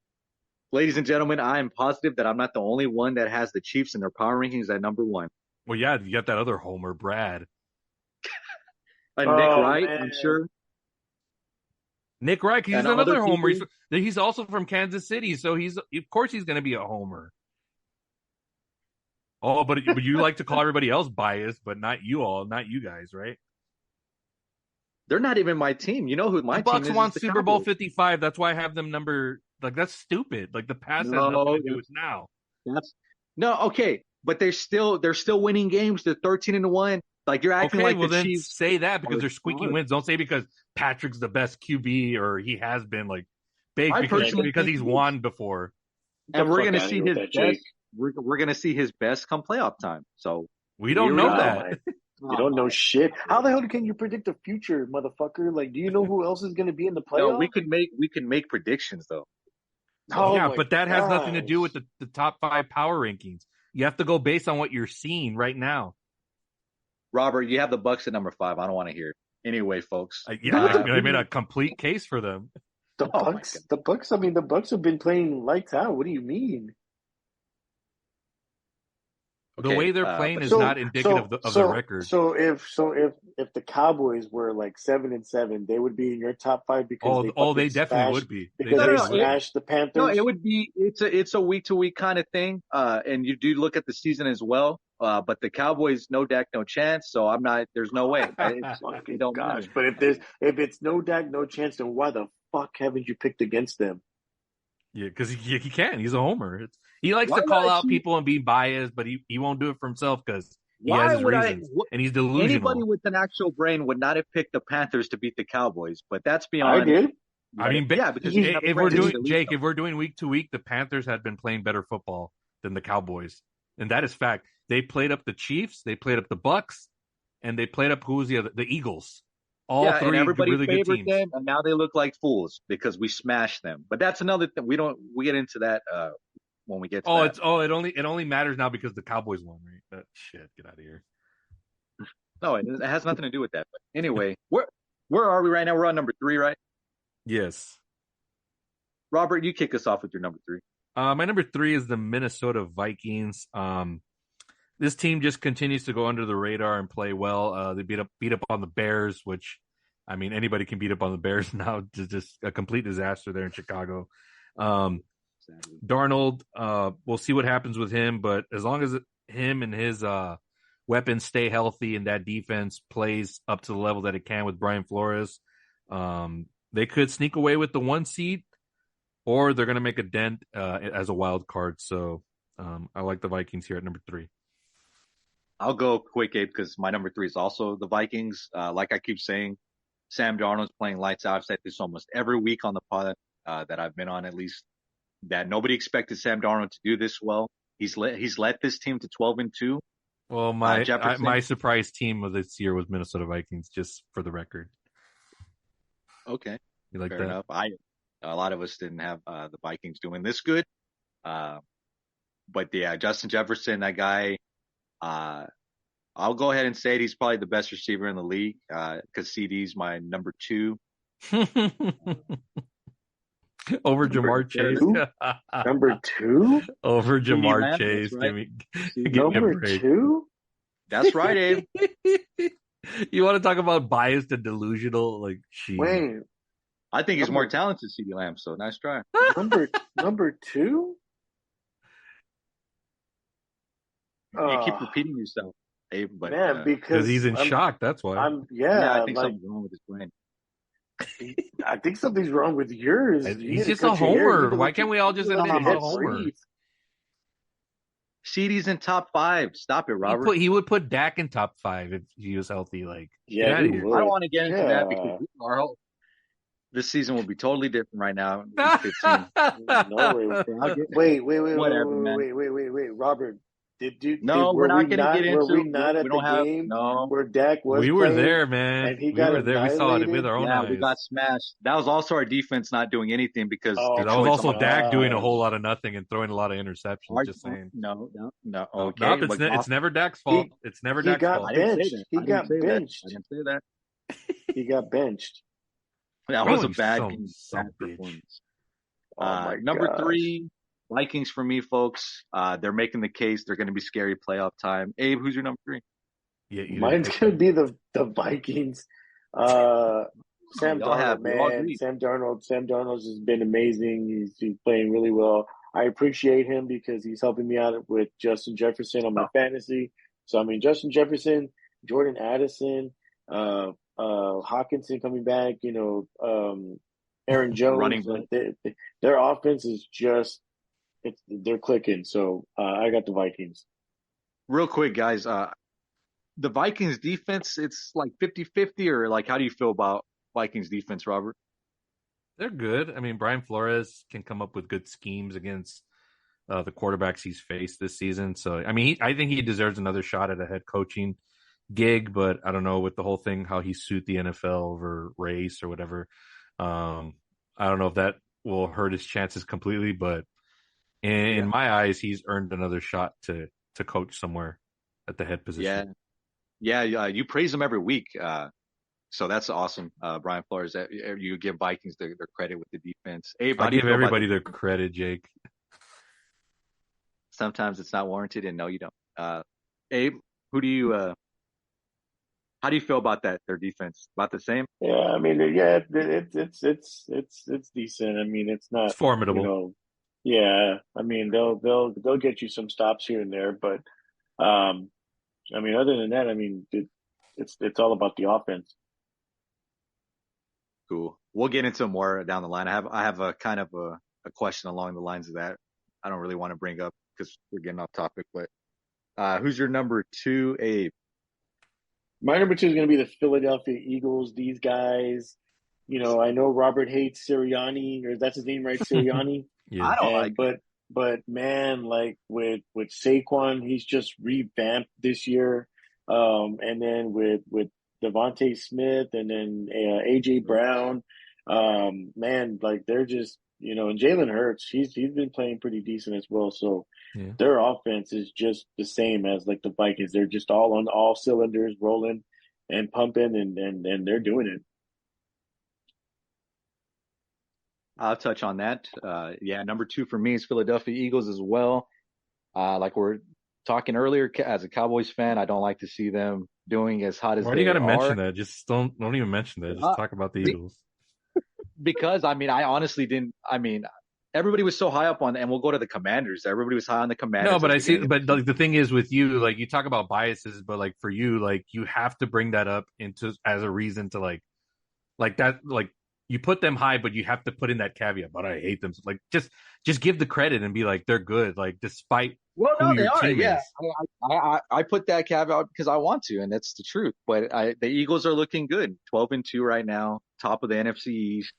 ladies and gentlemen, I am positive that I'm not the only one that has the Chiefs in their power rankings at number one. Well, yeah, you got that other Homer, Brad. Nick Oh Wright, I'm man. sure, Nick Reich, he's and other another Homer. people. He's also from Kansas City, so he's of course he's going to be a Homer. Oh, but you like to call everybody else biased, but not you all, not you guys, right? They're not even my team. You know who The my team Bucks is won the Super Bowl Cowboys. 55. That's why I have them number like that's stupid. Like the past has nothing No, to do with now. that's no okay, but they're still winning games. They're 13-1. Like you're acting Okay, like well the then Chiefs say that because are they're squeaky smart. wins. Don't say because Patrick's the best QB or he has been like big I because Yeah, personally because think he's he is, won before. get and the we're fuck gonna out of see here with his that, Jake. best. We're gonna see his best come playoff time. So We we don't already know Oh know. that. my. You Oh don't know my. shit. How the hell can you predict the future, motherfucker? Like, do you know who else is going to be in the No, we playoffs? can make predictions though. So Oh Yeah, my but that has nothing to do with gosh. the top five power rankings. You have to go based on what you're seeing right now. Robert, you have the Bucks at number five. I don't want to hear it. Anyway, folks. Yeah, I made a complete case for them. The Oh my Bucks, god. the Bucks. I mean, the Bucks have been playing lights out. What do you mean? The Okay, way they're playing but is So, not indicative so, of their so, record. so if the Cowboys were like 7-7, they would be in your top five because they They fucking definitely smashed would be. They because no, no, they no. definitely would be. smashed the No, it Panthers. would be it's a week to week kind of thing. And you do look at the season as well. But the Cowboys, no Dak, no chance. So I'm not. There's no way. It Fucking don't gosh! matter. But if it's no Dak, no chance, then why the fuck haven't you picked against them? Yeah, because he can. He's a homer. He likes Why to would call I out choose? people and be biased, but he won't do it for himself because he has Why his would I? reasons and he's Anybody delusional. with an actual brain would not have picked the Panthers to beat the Cowboys. But that's I beyond. did. I mean, Yeah, Did because you you? have a if we're brain. Did You you? doing should at least Jake, know. if we're doing week to week, the Panthers had been playing better football than the Cowboys, and that is fact. They played up the Chiefs, they played up the Bucks, and they played up who was the other? The Eagles. All Yeah, and three everybody really good favored teams. them, and now they look like fools because we smashed them. But that's another thing. We get into that when we get to that. It only matters now because the Cowboys won, right? Shit, get out of here. No, it has nothing to do with that. But anyway, where are we right now? We're on number three, right? Yes. Robert, you kick us off with your number three. My number three is the Minnesota Vikings. This team just continues to go under the radar and play well. They beat up on the Bears, which, I mean, anybody can beat up on the Bears now. Just a complete disaster there in Chicago. Sadly. Darnold, we'll see what happens with him, but as long as him and his weapons stay healthy and that defense plays up to the level that it can with Brian Flores, they could sneak away with the 1 seed, or they're going to make a dent as a wild card. So I like the Vikings here at number three. I'll go quick, Abe, because my number three is also the Vikings. Like I keep saying, Sam Darnold's playing lights out. I've said this almost every week on the pod that I've been on, at least, that nobody expected Sam Darnold to do this well. He's led this team to 12-2. Well, Jefferson. my surprise team of this year was Minnesota Vikings, just for the record. Okay, You like fair that? enough. A lot of us didn't have the Vikings doing this good. but yeah, Justin Jefferson, that guy. Uh, I'll go ahead and say it. He's probably the best receiver in the league because CD's my number two. Over Number Jamar Chase. two? Number two? Over CD Jamar Lamb, that's Chase. right. Give me a Number break. two? That's right, Abe. You want to talk about biased and delusional? Like, she. Wait, I think he's more number talented, CD Lamb. So nice try. number two? You keep repeating yourself, Abe, but Man, Because he's in shock. That's why. yeah, I think like something's wrong with his brain. I think something's wrong with yours. You He's need to just a cut your hair. You need homer. to Why let can't your- we all you just need to let admit your he's a head homer? breathe. CD's in top 5. Stop it, Robert. He would put Dak in top 5 if he was healthy. Like, get Yeah, out he of here. would. I don't want to get into that Yeah. because this season will be totally different right now. Week 15. No way. Whatever, man. Wait. Robert, No, we're not going to get into. were we not at we the don't have game no. where Dak was We were playing there, man. and he We got were there. We saw it with our own Yeah, eyes. we got smashed. That was also our defense not doing anything because Oh, That was Detroit's also on Dak doing a gosh. whole lot of nothing and throwing a lot of interceptions. Just saying. No. No, Okay, nope, it's never Dak's fault. It's never he Dak's got fault. I didn't say benched. that. He I didn't got say that. benched. I didn't say that. He got benched. That Oh, was a you bad some game, son bad of a bitch. performance. Oh my Number gosh. 3, Vikings for me, folks. They're making the case. They're going to be scary playoff time. Abe, who's your number 3? Yeah, you didn't Mine's pick gonna them. be the Vikings. Sam y'all Darnold, we all man. agree. Sam Darnold's has been amazing. He's playing really well. I appreciate him because he's helping me out with Justin Jefferson on my fantasy. So I mean, Justin Jefferson, Jordan Addison, Hawkinson coming back. Aaron Running Jones. back. Their offense is just they're clicking. So I got the Vikings. Real quick, guys. The Vikings defense, it's like 50-50, or like, how do you feel about Vikings defense, Robert? They're good. I mean, Brian Flores can come up with good schemes against the quarterbacks he's faced this season. So, I mean, I think he deserves another shot at a head coaching gig, but I don't know with the whole thing, how he sued the NFL over race or whatever. I don't know if that will hurt his chances completely, but in my eyes, he's earned another shot to coach somewhere at the head position. Yeah. You praise him every week. So that's awesome, Brian Flores. That you give Vikings their credit with the defense. Abe, I how do you give feel about everybody their credit, Jake. Sometimes it's not warranted, and no, you don't. Abe, how do you feel about that? Their defense, about the same? Yeah, I mean, it's decent. I mean, it's It's not, formidable. yeah. I mean, they'll get you some stops here and there, but I mean, other than that, I mean, it's all about the offense. Cool. We'll get into more down the line. I have a kind of a question along the lines of that. I don't really want to bring up because we're getting off topic, but who's your number 2, Abe? My number two is going to be the Philadelphia Eagles. These guys, I know Robert hates Sirianni, or that's his name, right? Sirianni. Yeah. I don't like it. But man, like with Saquon, he's just revamped this year. And then with Devontae Smith and then AJ Brown, man, like they're just and Jalen Hurts, he's been playing pretty decent as well. So Yeah. their offense is just the same as like the Vikings. They're just all on all cylinders, rolling and pumping, and they're doing it. I'll touch on that. Number 2 for me is Philadelphia Eagles as well. Like we're talking earlier, as a Cowboys fan, I don't like to see them doing as hot as Why do you they got to are. mention that? Just don't even mention that. Just talk about the Eagles. Because I mean, I honestly didn't. I mean, everybody was so high up on, and we'll go to the Commanders. Everybody was high on the Commanders. No, but I see. But like, the thing is with you, like you talk about biases, but like for you, like you have to bring that up into as a reason to like that, like you put them high, but you have to put in that caveat. But I hate them. Like just give the credit and be like they're good. Like despite who your team is. I put that caveat because I want to, and that's the truth. But the Eagles are looking good, 12-2 right now, top of the NFC East.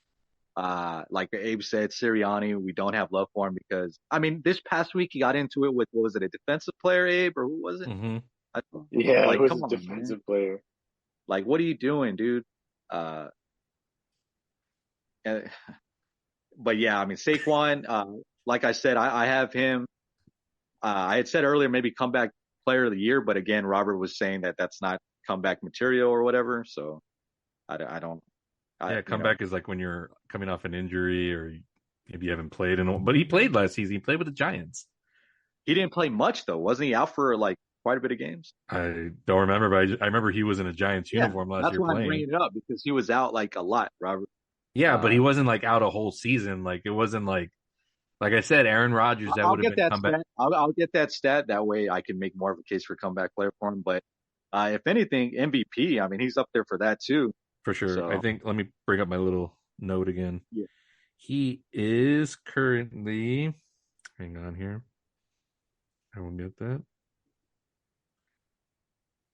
Like Abe said, Sirianni, we don't have love for him because, I mean, this past week he got into it with, what was it, a defensive player, Abe, or who was it? Mm-hmm. Yeah, like, it was come a on, defensive man. player. Like, what are you doing, dude? But yeah, I mean, Saquon, like I said, I have him. I had said earlier maybe comeback player of the year, but again, Robert was saying that that's not comeback material or whatever. So I don't, Yeah, comeback is like when you're coming off an injury or maybe you haven't played. But he played last season. He played with the Giants. he didn't play much though. Wasn't he out for like quite a bit of games? I don't remember, but I remember he was in a Giants uniform last That's year why I'm playing. bringing it up because he was out like a lot, Robert. Yeah, but he wasn't like out a whole season. Like it wasn't like I said, Aaron Rodgers. That I'll would have get been that comeback stat. I'll get that stat. That way I can make more of a case for comeback player for him. But if anything, MVP. I mean, he's up there for that too. for sure. I So think. Let me bring up my little note again. yeah, He is currently. Hang on here. I will get that.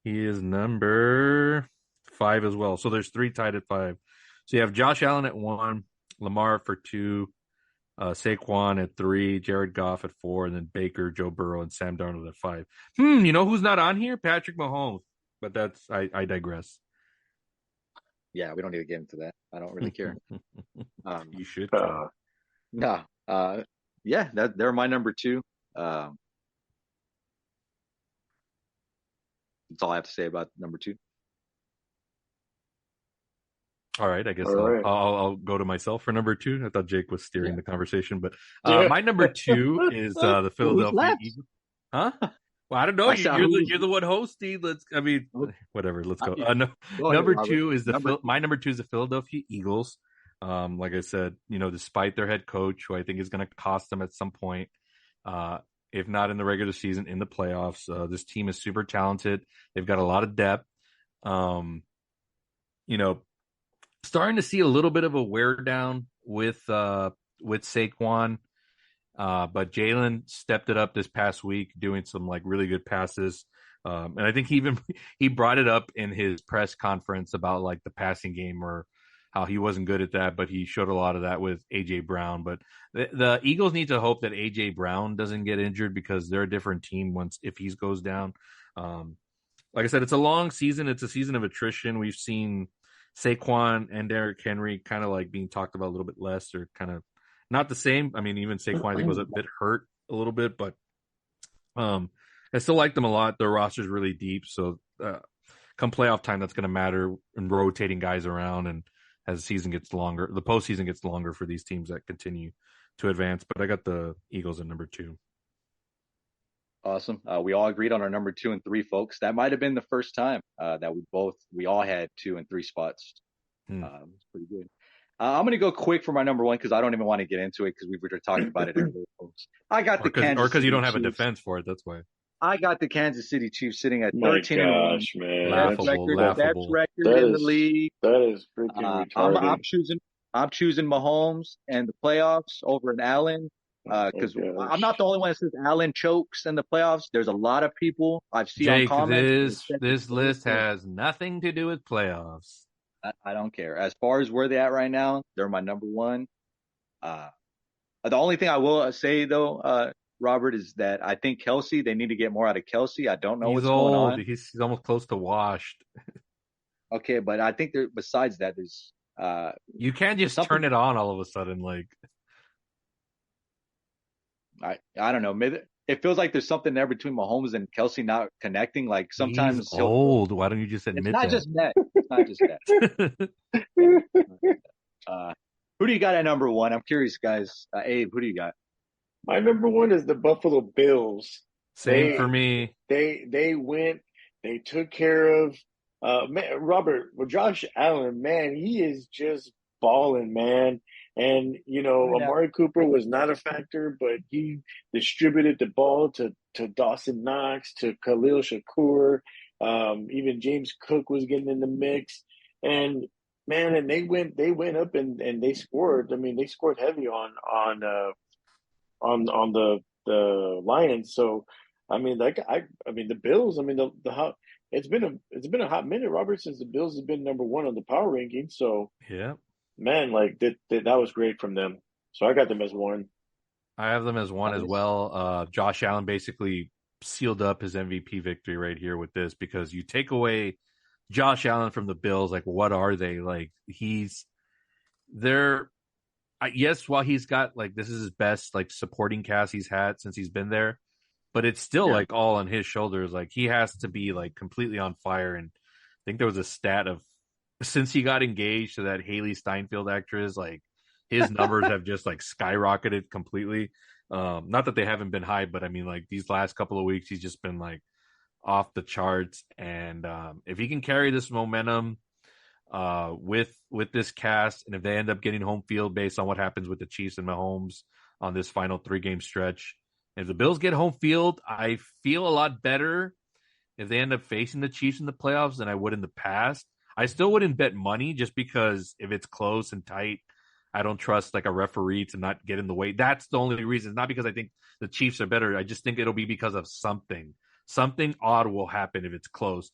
He is number 5 as well. So there's 3 tied at 5. So you have Josh Allen at 1, Lamar for 2, Saquon at 3, Jared Goff at 4, and then Baker, Joe Burrow, and Sam Darnold at 5. You know who's not on here? Patrick Mahomes. But I digress. yeah, we don't need to get into that. I don't really care. You should. No. Yeah, they're my number 2. That's all I have to say about number 2. All right, I guess All right. I'll go to myself for number 2. I thought Jake was steering the conversation, but Yeah. my number 2 is the Philadelphia Eagles. Huh? Well, I don't know. You're the one hosting. Whatever. Let's go. Number 2 is my number 2 is the Philadelphia Eagles. Like I said, despite their head coach, who I think is going to cost them at some point, if not in the regular season, in the playoffs. This team is super talented. They've got a lot of depth. Starting to see a little bit of a wear down with Saquon. But Jalen stepped it up this past week, doing some like really good passes. And I think he brought it up in his press conference about like the passing game or how he wasn't good at that, but he showed a lot of that with AJ Brown. But the Eagles need to hope that AJ Brown doesn't get injured because they're a different team if he goes down. Like I said, it's a long season. It's a season of attrition. We've seen Saquon and Derrick Henry kind of like being talked about a little bit less, or kind of not the same. I mean, even Saquon I think was a bit hurt a little bit, but I still like them a lot. Their roster's really deep, so come playoff time, that's going to matter in rotating guys around. And as the season gets longer, the postseason gets longer for these teams that continue to advance. But I got the Eagles at number 2. Awesome. We all agreed on our number 2 and 3, folks. That might have been the first time that we all had 2 and 3 spots. It's pretty good. I'm going to go quick for my number 1 because I don't even want to get into it because we were talking about it earlier, folks. I got because you don't have a defense for it. That's why. I got the Kansas City Chiefs sitting at 13-1. Man. Laughable. Best record in the league. That is freaking retarded. I'm choosing Mahomes and the playoffs over an Allen. Because I'm not the only one that says Allen chokes in the playoffs. There's a lot of people I've seen on comments. This list has nothing to do with playoffs. I don't care. As far as where they're at right now, they're my number 1. The only thing I will say though, Robert, is that I think Kelsey, they need to get more out of Kelsey. I don't know what's going on. He's almost close to washed. Okay, but I think besides that, there's you can't just turn it on all of a sudden. Like I don't know. Maybe it feels like there's something there between Mahomes and Kelsey not connecting. Like sometimes he's old. Why don't you just admit that? It's not just that. Who do you got at number 1? I'm curious, guys. Abe, who do you got? My number 1 is the Buffalo Bills. Same for me. They went. They took care of Robert. Well, Josh Allen, man, he is just balling, man. And Amari Cooper was not a factor, but he distributed the ball to Dawson Knox, to Khalil Shakur. Even James Cook was getting in the mix. And man, and they went up and they scored. I mean, they scored heavy on the Lions. So I mean, the Bills. I mean, it's been a hot minute, Robert, since the Bills have been number 1 on the power ranking. So yeah, man, like that was great from them. So I got them as 1. I have them as 1 as well. Josh Allen basically sealed up his MVP victory right here with this, because you take away Josh Allen from the Bills, like what are they? Like yes, while he's got like this is his best like supporting cast he's had since he's been there, but it's still Yeah. like all on his shoulders. Like he has to be like completely on fire. And I think there was a stat of since he got engaged to that Haley Steinfeld actress, like his numbers have just like skyrocketed completely. Not that they haven't been high, but I mean, like these last couple of weeks, he's just been like off the charts. And if he can carry this momentum with this cast, and if they end up getting home field based on what happens with the Chiefs and Mahomes on this final 3-game stretch, if the Bills get home field, I feel a lot better if they end up facing the Chiefs in the playoffs than I would in the past. I still wouldn't bet money just because if it's close and tight, I don't trust like a referee to not get in the way. That's the only reason. It's not because I think the Chiefs are better. I just think it'll be because of something. Something odd will happen if it's close.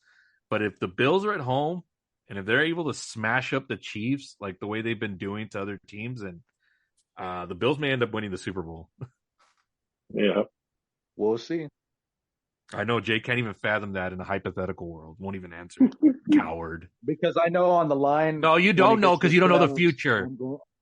But if the Bills are at home and if they're able to smash up the Chiefs like the way they've been doing to other teams, and the Bills may end up winning the Super Bowl. Yeah. We'll see. I know Jay can't even fathom that in a hypothetical world. Won't even answer. Coward. Because I know on the line. No, you don't know because you don't know the future.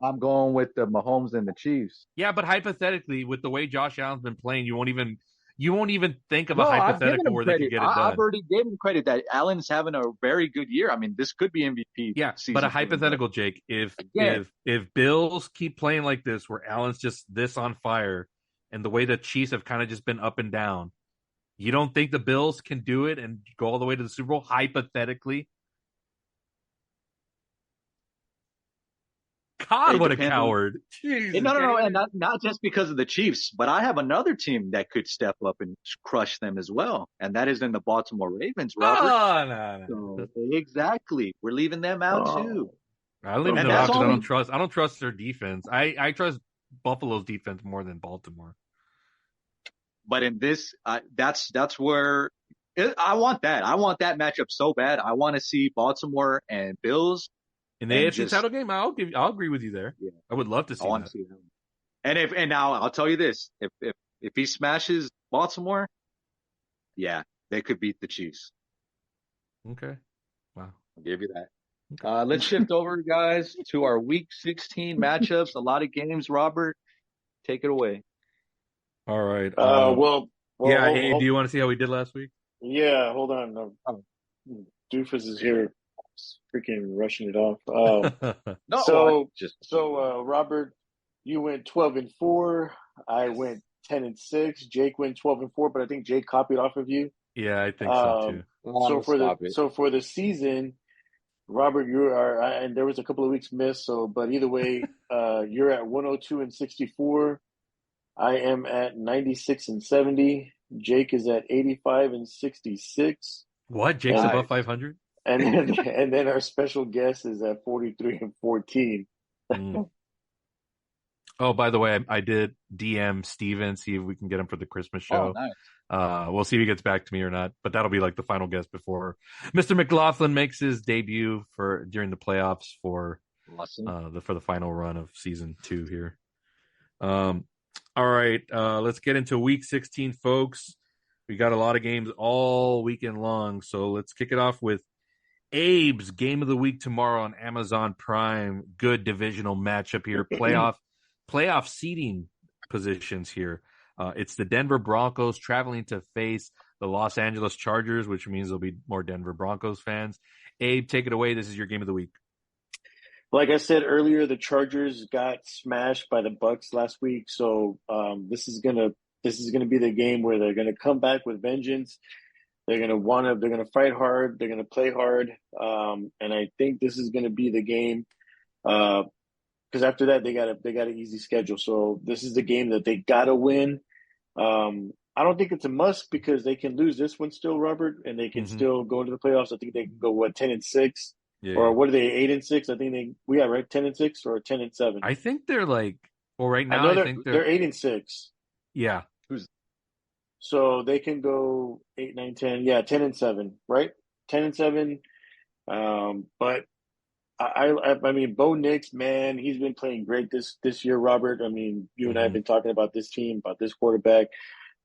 I'm going with the Mahomes and the Chiefs. Yeah, but hypothetically, with the way Josh Allen's been playing, you won't even think of a hypothetical where they could get it done. I've already given him credit that Allen's having a very good year. I mean, this could be MVP. Yeah, but a hypothetical, Jake. If Bills keep playing like this, where Allen's just this on fire, and the way the Chiefs have kind of just been up and down, you don't think the Bills can do it and go all the way to the Super Bowl? Hypothetically, God, what a coward! No, and not just because of the Chiefs, but I have another team that could step up and crush them as well, and that is in the Baltimore Ravens, Robert. Oh, no. So, exactly, we're leaving them out too. I leave them out because I don't trust their defense. I trust Buffalo's defense more than Baltimore. But in this, that's where I want that. I want that matchup so bad. I want to see Baltimore and Bills. In the AFC title game, I'll agree with you there. Yeah. I would love to see that. See that. And now I'll tell you this: if he smashes Baltimore, yeah, they could beat the Chiefs. Okay, wow, I'll give you that. Okay. Let's shift over, guys, to our Week 16 matchups. A lot of games. Robert, take it away. All right. Well, yeah. Hey, do you want to see how we did last week? Yeah. Hold on. Doofus is here. Freaking rushing it off. Robert, you went 12-4. I went 10-6. Jake went 12-4, but I think Jake copied off of you. Yeah, I think so too. So for the season, Robert, you are, and there was a couple of weeks missed. But either way, you're at 102-64. I am at 96-70. Jake is at 85-66. What? Jake's above 500? And then our special guest is at 43-14. Oh, by the way, I did DM Steven, see if we can get him for the Christmas show. Oh, nice. We'll see if he gets back to me or not, but that'll be like the final guest before Mr. McLaughlin makes his debut during the playoffs for the final run of season 2 here. All right, let's get into Week 16, folks. We got a lot of games all weekend long, so let's kick it off with Abe's Game of the Week tomorrow on Amazon Prime. Good divisional matchup here. Playoff seeding positions here. It's the Denver Broncos traveling to face the Los Angeles Chargers, which means there'll be more Denver Broncos fans. Abe, take it away. This is your game of the week. Like I said earlier, the Chargers got smashed by the Bucs last week, so this is gonna be the game where they're gonna come back with vengeance. They're gonna fight hard. They're gonna play hard, and I think this is gonna be the game. Because after that, they got an easy schedule. So this is the game that they gotta win. I don't think it's a must because they can lose this one still, Robert, and they can still go into the playoffs. I think they can go 10-6, or what are they 8-6? I think right 10-6 or 10-7. I think they're like right now. I think they're 8-6. Yeah. So they can go 8, 9, 10. Yeah, 10-7, right? 10-7. But I mean, Bo Nix, man, he's been playing great this year, Robert. I mean, you and I have been talking about this team, about this quarterback,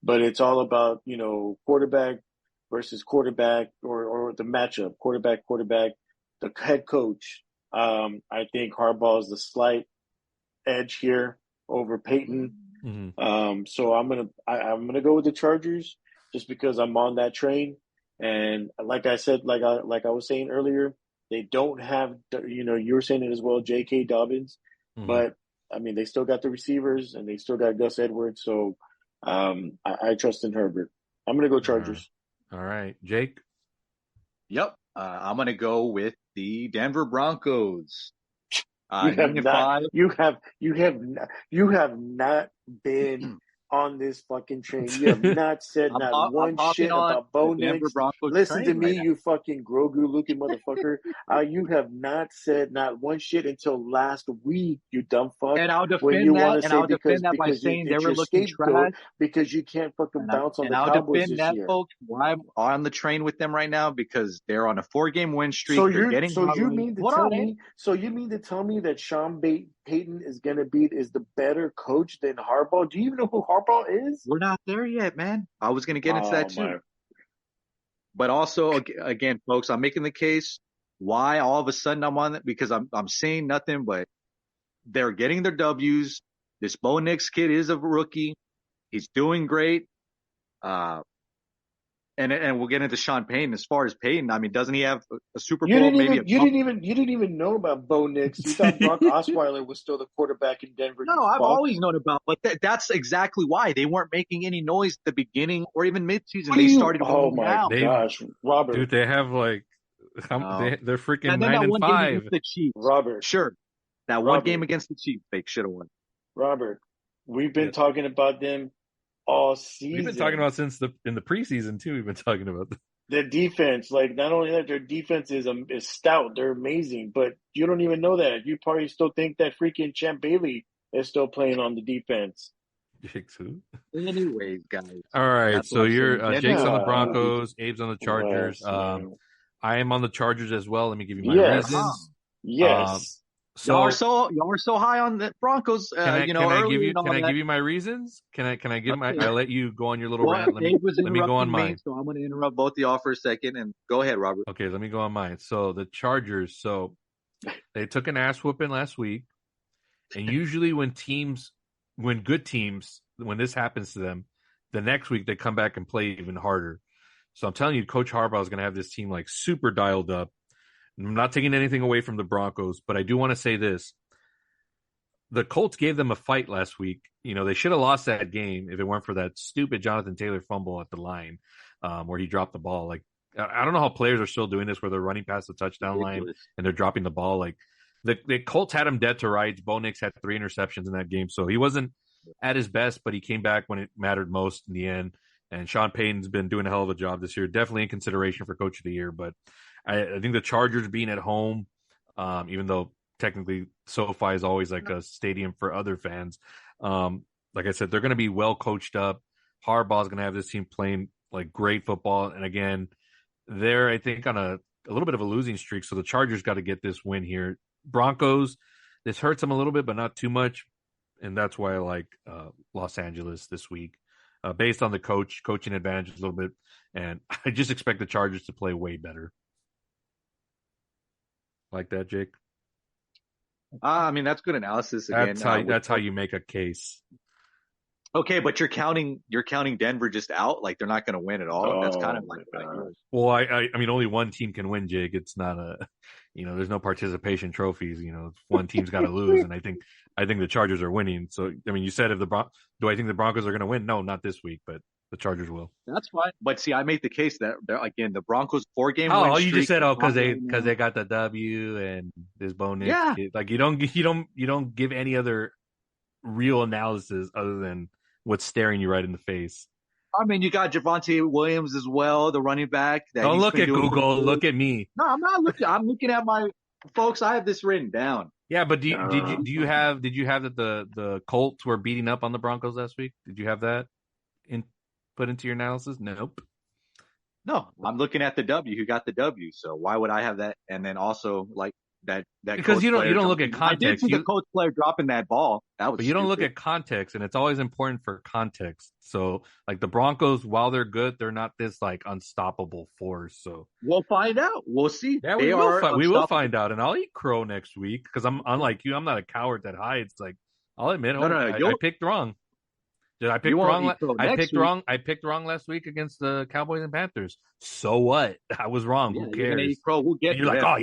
but it's all about, quarterback versus quarterback or the matchup, quarterback, the head coach. I think Harbaugh is the slight edge here over Peyton. So I'm gonna go with the Chargers just because I'm on that train. And like I said, like I was saying earlier, they don't have you were saying it as well, J.K. Dobbins, Mm-hmm. but I mean they still got the receivers and they still got Gus Edwards. So I trust in Herbert. I'm gonna go All right. Chargers. All right, Jake. Yep. I'm going to go with the Denver Broncos. You have not. 9-5. You have not been on this fucking train. You have not said not I'm one hopping shit on about the Bo Denver Nix. Broncos Listen to train me, right now. you fucking Grogu looking motherfucker. You have not said not one shit until last week, you dumb fuck. And I'll When you defend want that, to and say I'll defend that by because saying they it's were your looking scapegoat trash. because you can't fucking bounce on the I'll Cowboys defend this that, year. folks. Why I'm on the train with them right now because they're on a 4-game win So streak. They're getting hot you right. mean to Hold tell on, eh? me that Sean Payton is the better coach than Harbaugh? Do you even know who Harbaugh is? We're not there yet, man. I was going to get into Oh that too. my! But also, again, folks, I'm making the case why all of a sudden I'm on it because I'm saying nothing but they're getting their W's. This Bo Nix kid is a rookie. He's doing great. Uh, and we'll get into Sean Payton. As far as Payton, I mean, doesn't he have a Super Bowl? Maybe a couple. You didn't even know about Bo Nix. You thought Brock Osweiler was still the quarterback in Denver. You No, I've fuck. always known about, but that's exactly why they weren't making any noise at the beginning or even midseason. What do They you? started Oh winning my now. gosh, Robert, Dude, they have like No. they're freaking And then nine that and one game five. against the Chiefs. Robert, Sure. That one game Robert, against the Chiefs, they should have won. Robert. We've been Yeah. talking about them all We've been talking season. about since in the preseason too. We've been talking about Their defense, like not only that, their defense is stout. They're amazing, but you don't even know that. You probably still think that freaking Champ Bailey is still playing on the defense. Jake's who? Anyways, guys, All right, that's what so I'm you're saying. Denver Jake's on the God Broncos, Abe's on the Chargers. bless, man. I am on the Chargers as well. Let me give you my Uh-huh. reasons. Yes, Um, yes. so Y'all are so high on the Broncos, earlier and can all I that. give you my reasons? Can I give my? Okay. I let you go on your little Well, rant. Dave was Let me go on interrupting me, mine. so I'm going to interrupt both of y'all for a second. And go ahead, Robert. Okay, let me go on mine. So the Chargers. So they took an ass whooping last week, and usually when good teams, when this happens to them, the next week they come back and play even harder. So I'm telling you, Coach Harbaugh is going to have this team like super dialed up. I'm not taking anything away from the Broncos, but I do want to say this. The Colts gave them a fight last week. You know, they should have lost that game if it weren't for that stupid Jonathan Taylor fumble at the line where he dropped the ball. Like, I don't know how players are still doing this where they're running past the touchdown line Ridiculous. and they're dropping the ball. Like, the Colts had him dead to rights. Bo Nix had 3 interceptions in that game. So he wasn't at his best, but he came back when it mattered most in the end. And Sean Payton's been doing a hell of a job this year. Definitely in consideration for Coach of the Year. But I think the Chargers being at home, even though technically SoFi is always like a stadium for other fans. Like I said, they're going to be well coached up. Harbaugh's going to have this team playing like great football. And again, they're, I think, on a little bit of a losing streak. So the Chargers got to get this win here. Broncos, this hurts them a little bit, but not too much. And that's why I like Los Angeles this week, based on the coaching advantage a little bit. And I just expect the Chargers to play way better. Like that, Jake? I mean, that's good analysis. Again, That's how you make a case. Okay, but you're counting Denver just out, like they're not going to win at all. That's kind of like Well, I mean, only one team can win, Jake. It's not there's no participation trophies. One team's got to lose, and I think the Chargers are winning. So, I mean, you said do I think the Broncos are going to win? No, not this week, but the Chargers will. That's fine. But see, I make the case that the Broncos 4-game win Oh, streak. you just said because they got the W and this bonus. Yeah. Like you don't give any other real analysis other than what's staring you right in the face. I mean, you got Javonte Williams as well, the running back. Don't look at Google. Look at me. No, I'm not looking. I'm looking at my folks. I have this written down. Yeah, but did you have that the Colts were beating up on the Broncos last week? Did you have that put into your analysis? Nope. No, I'm looking at the W. Who got the W? So why would I have that? And then also like that because you don't look at context. I did see the coach player dropping that ball. That was. But you don't look at context, and it's always important for context. So, like the Broncos, while they're good, they're not this like unstoppable force. So we'll find out. We'll see. Yeah, we will find out, and I'll eat crow next week because I'm unlike you. I'm not a coward that hides. Like I'll admit, I picked wrong. Dude, I You picked won't wrong. eat crow I next picked week. wrong. I picked wrong last week against the Cowboys and Panthers. So what? I was wrong. Yeah, Who you're gonna eat cares? crow. We'll And get you're to like, them. oh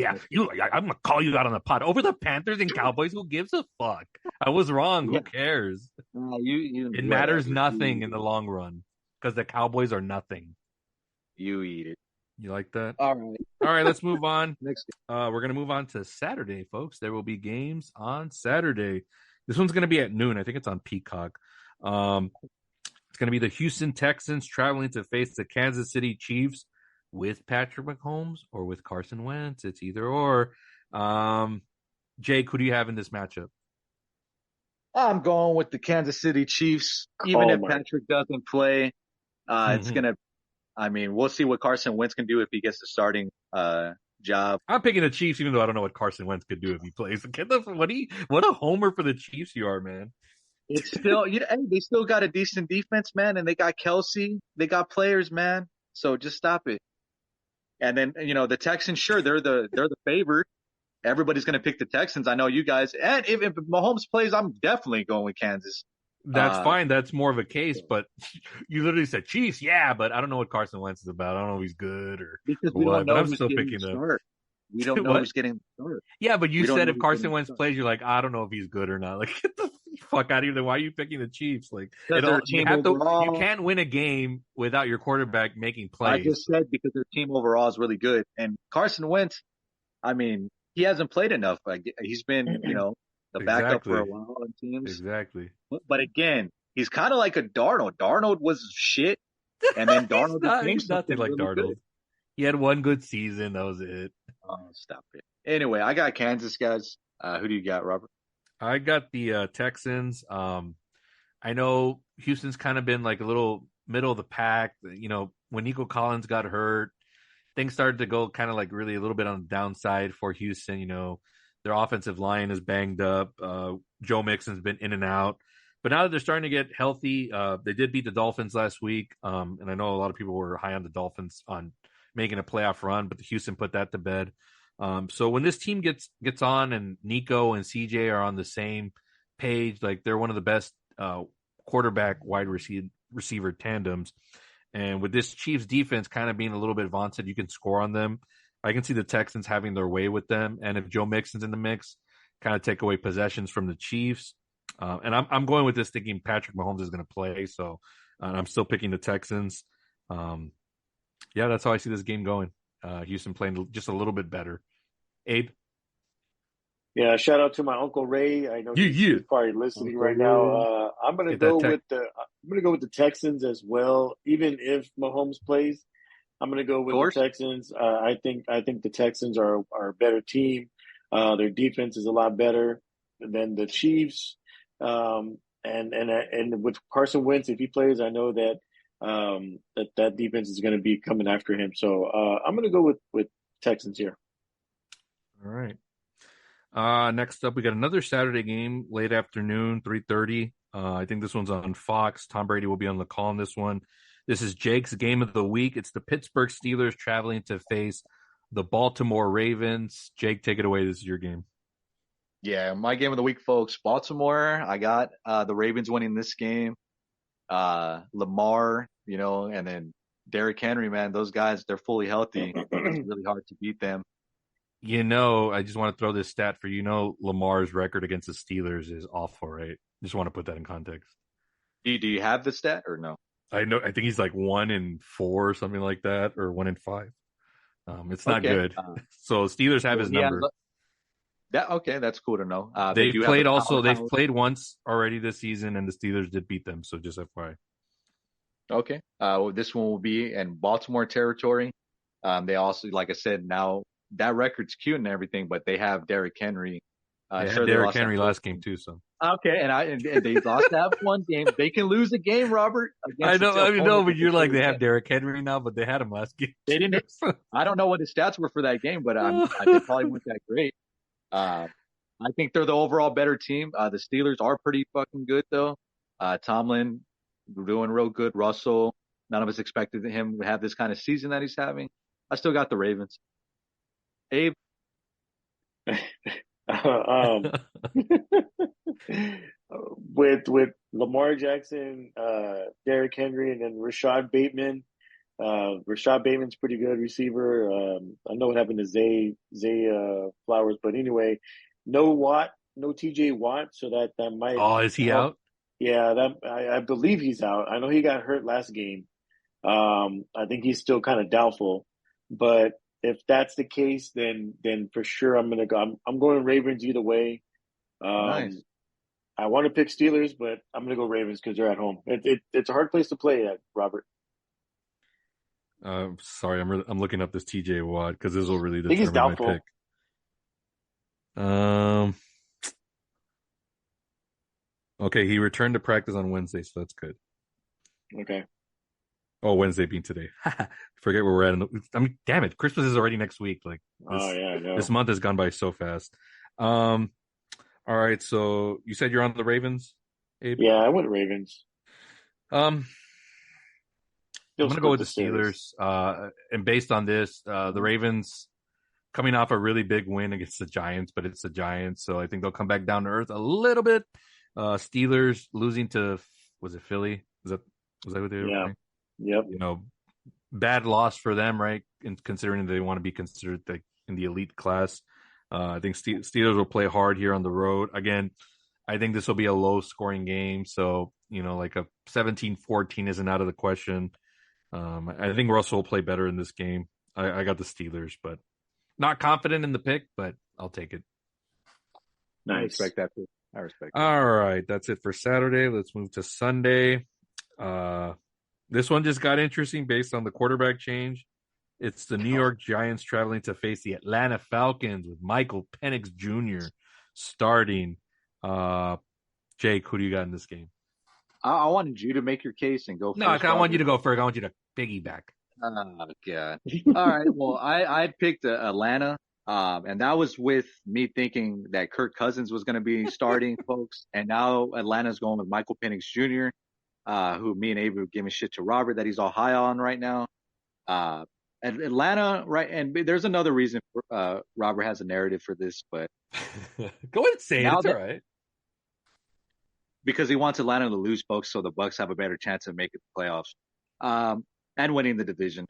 yeah, I'm gonna call you out on the pod over the Panthers and Cowboys. Who gives a fuck? I was wrong. Yeah, Who cares? you It matters whatever. nothing in the long run because the Cowboys are nothing. You eat it. You like that? All right. All right, let's move on. Next. We're gonna move on to Saturday, folks. There will be games on Saturday. This one's gonna be at noon. I think it's on Peacock. It's gonna be the Houston Texans traveling to face the Kansas City Chiefs with Patrick Mahomes or with Carson Wentz. It's either or. Jake, who do you have in this matchup? I'm going with the Kansas City Chiefs. Even if Patrick doesn't play, it's gonna. I mean, we'll see what Carson Wentz can do if he gets the starting job. I'm picking the Chiefs, even though I don't know what Carson Wentz could do if he plays. What a homer for the Chiefs you are, man. It's still, they still got a decent defense, man, and they got Kelsey, they got players, man. So just stop it. And then the Texans, sure, they're the favorite. Everybody's gonna pick the Texans. I know you guys. And if Mahomes plays, I'm definitely going with Kansas. That's fine. That's more of a case, but you literally said Chiefs, yeah, but I don't know what Carson Wentz is about. I don't know if he's good or because we don't know but I'm who's still getting picking the them. start. We don't know who's getting the start. Yeah, but you said if Carson Wentz start. plays, you're like, I don't know if he's good or not. Like, get the fuck out of here. Then why are you picking the Chiefs? Like, you can't win a game without your quarterback making plays. I just said because their team overall is really good, and Carson Wentz, I mean, he hasn't played enough. Like, he's been, the backup for a while on teams. Exactly. But again, he's kind of like a Darnold. Darnold was shit, and then Darnold became something like really Darnold. Good. He had one good season. That was it. Oh, stop it. Anyway, I got Kansas, guys. Who do you got, Robert? I got the Texans. I know Houston's kind of been like a little middle of the pack. When Nico Collins got hurt, things started to go kind of like really a little bit on the downside for Houston. Their offensive line is banged up. Joe Mixon's been in and out. But now that they're starting to get healthy, they did beat the Dolphins last week. And I know a lot of people were high on the Dolphins on making a playoff run, but the Houston put that to bed. So when this team gets on and Nico and CJ are on the same page, like they're one of the best quarterback wide receiver tandems. And with this Chiefs defense kind of being a little bit vaunted, you can score on them. I can see the Texans having their way with them. And if Joe Mixon's in the mix, kind of take away possessions from the Chiefs. And I'm going with this thinking Patrick Mahomes is going to play. So I'm still picking the Texans. Yeah, that's how I see this game going. Houston playing just a little bit better. Abe? Yeah, shout out to my Uncle Ray. I know he's probably listening Uncle right now. I'm gonna go with the Texans as well. Even if Mahomes plays, I'm gonna go with the Texans. I think the Texans are a better team. Their defense is a lot better than the Chiefs. And with Carson Wentz, if he plays, I know that that defense is going to be coming after him. So I'm going to go with Texans here. All right. Next up, we got another Saturday game, late afternoon, 3:30. I think this one's on Fox. Tom Brady will be on the call on this one. This is Jake's game of the week. It's the Pittsburgh Steelers traveling to face the Baltimore Ravens. Jake, take it away. This is your game. Yeah, my game of the week, folks. Baltimore. I got the Ravens winning this game. Lamar, and then Derrick Henry, man, those guys, they're fully healthy. It's really hard to beat them. I just want to throw this stat for Lamar's record against the Steelers is awful, right? Just want to put that in context. Do you have the stat or no? I think he's like 1-4 or something like that, or 1-5. It's not good. So Steelers have his number. That's cool to know. They've played once already this season, and the Steelers did beat them. So just FYI. Okay. This one will be in Baltimore territory. They also, like I said, now that record's cute and everything, but they have Derrick Henry. They had Derrick Henry last game too. So okay, and they lost that one game. They can lose a game, Robert. I know, but you're like they have Derrick Henry now, but they had him last game. They didn't. I don't know what the stats were for that game, but they probably weren't that great. I think they're the overall better team. The Steelers are pretty fucking good though. Tomlin doing real good. Russell, none of us expected him to have this kind of season that he's having. I still got the Ravens. Abe. with Lamar Jackson, Derrick Henry, and then Rashad Bateman. Rashad Bateman's pretty good receiver. I know what happened to Zay Flowers, but anyway, no Watt, no TJ Watt, so that might Oh, is he help. out? Yeah, I believe he's out. I know he got hurt last game. I think he's still kind of doubtful, but if that's the case, then for sure I'm gonna go. I'm going Ravens either way. Nice. Um, I want to pick Steelers, but I'm gonna go Ravens because they're at home. It's a hard place to play at, Robert. Sorry, I'm looking up this TJ Watt because this will really I think he's determine my doubtful. pick. Um, okay, he returned to practice on Wednesday, so that's good. Okay. Oh, Wednesday being today. Forget where we're at. I mean, damn it, Christmas is already next week. Like Oh this, yeah, I this know. month has gone by so fast. All right, so you said you're on the Ravens, Abe. Yeah, I went Ravens. Um, I'm Still gonna go split with the the series. Steelers. And based on this, the Ravens coming off a really big win against the Giants, but it's the Giants, so I think they'll come back down to earth a little bit. Steelers losing to was it Philly? Was that who they were Yeah. playing? Yep. You know, bad loss for them, right? And considering they want to be considered in the elite class, I think Steelers will play hard here on the road. Again, I think this will be a low scoring game, so like a 17-14 isn't out of the question. I think Russell will play better in this game. I got the Steelers, but not confident in the pick, but I'll take it. I Nice. respect that too. I respect that. All right, that's it for Saturday. Let's move to Sunday. This one just got interesting based on the quarterback change. It's the New York Giants traveling to face the Atlanta Falcons with Michael Penix Jr. starting. Jake, who do you got in this game? I wanted you to make your case and go No, first, I want you Robert. to go first. I want you to piggyback. Oh, God. All right. Well, I picked Atlanta, and that was with me thinking that Kirk Cousins was going to be starting, folks. And now Atlanta's going with Michael Penix Jr., who me and Abe were giving shit to Robert that he's all high on right now. And Atlanta, right? And there's another reason Robert has a narrative for this, but Go ahead and say it. now It's all that right. because he wants Atlanta to lose, folks, so the Bucks have a better chance of making the playoffs. And winning the division.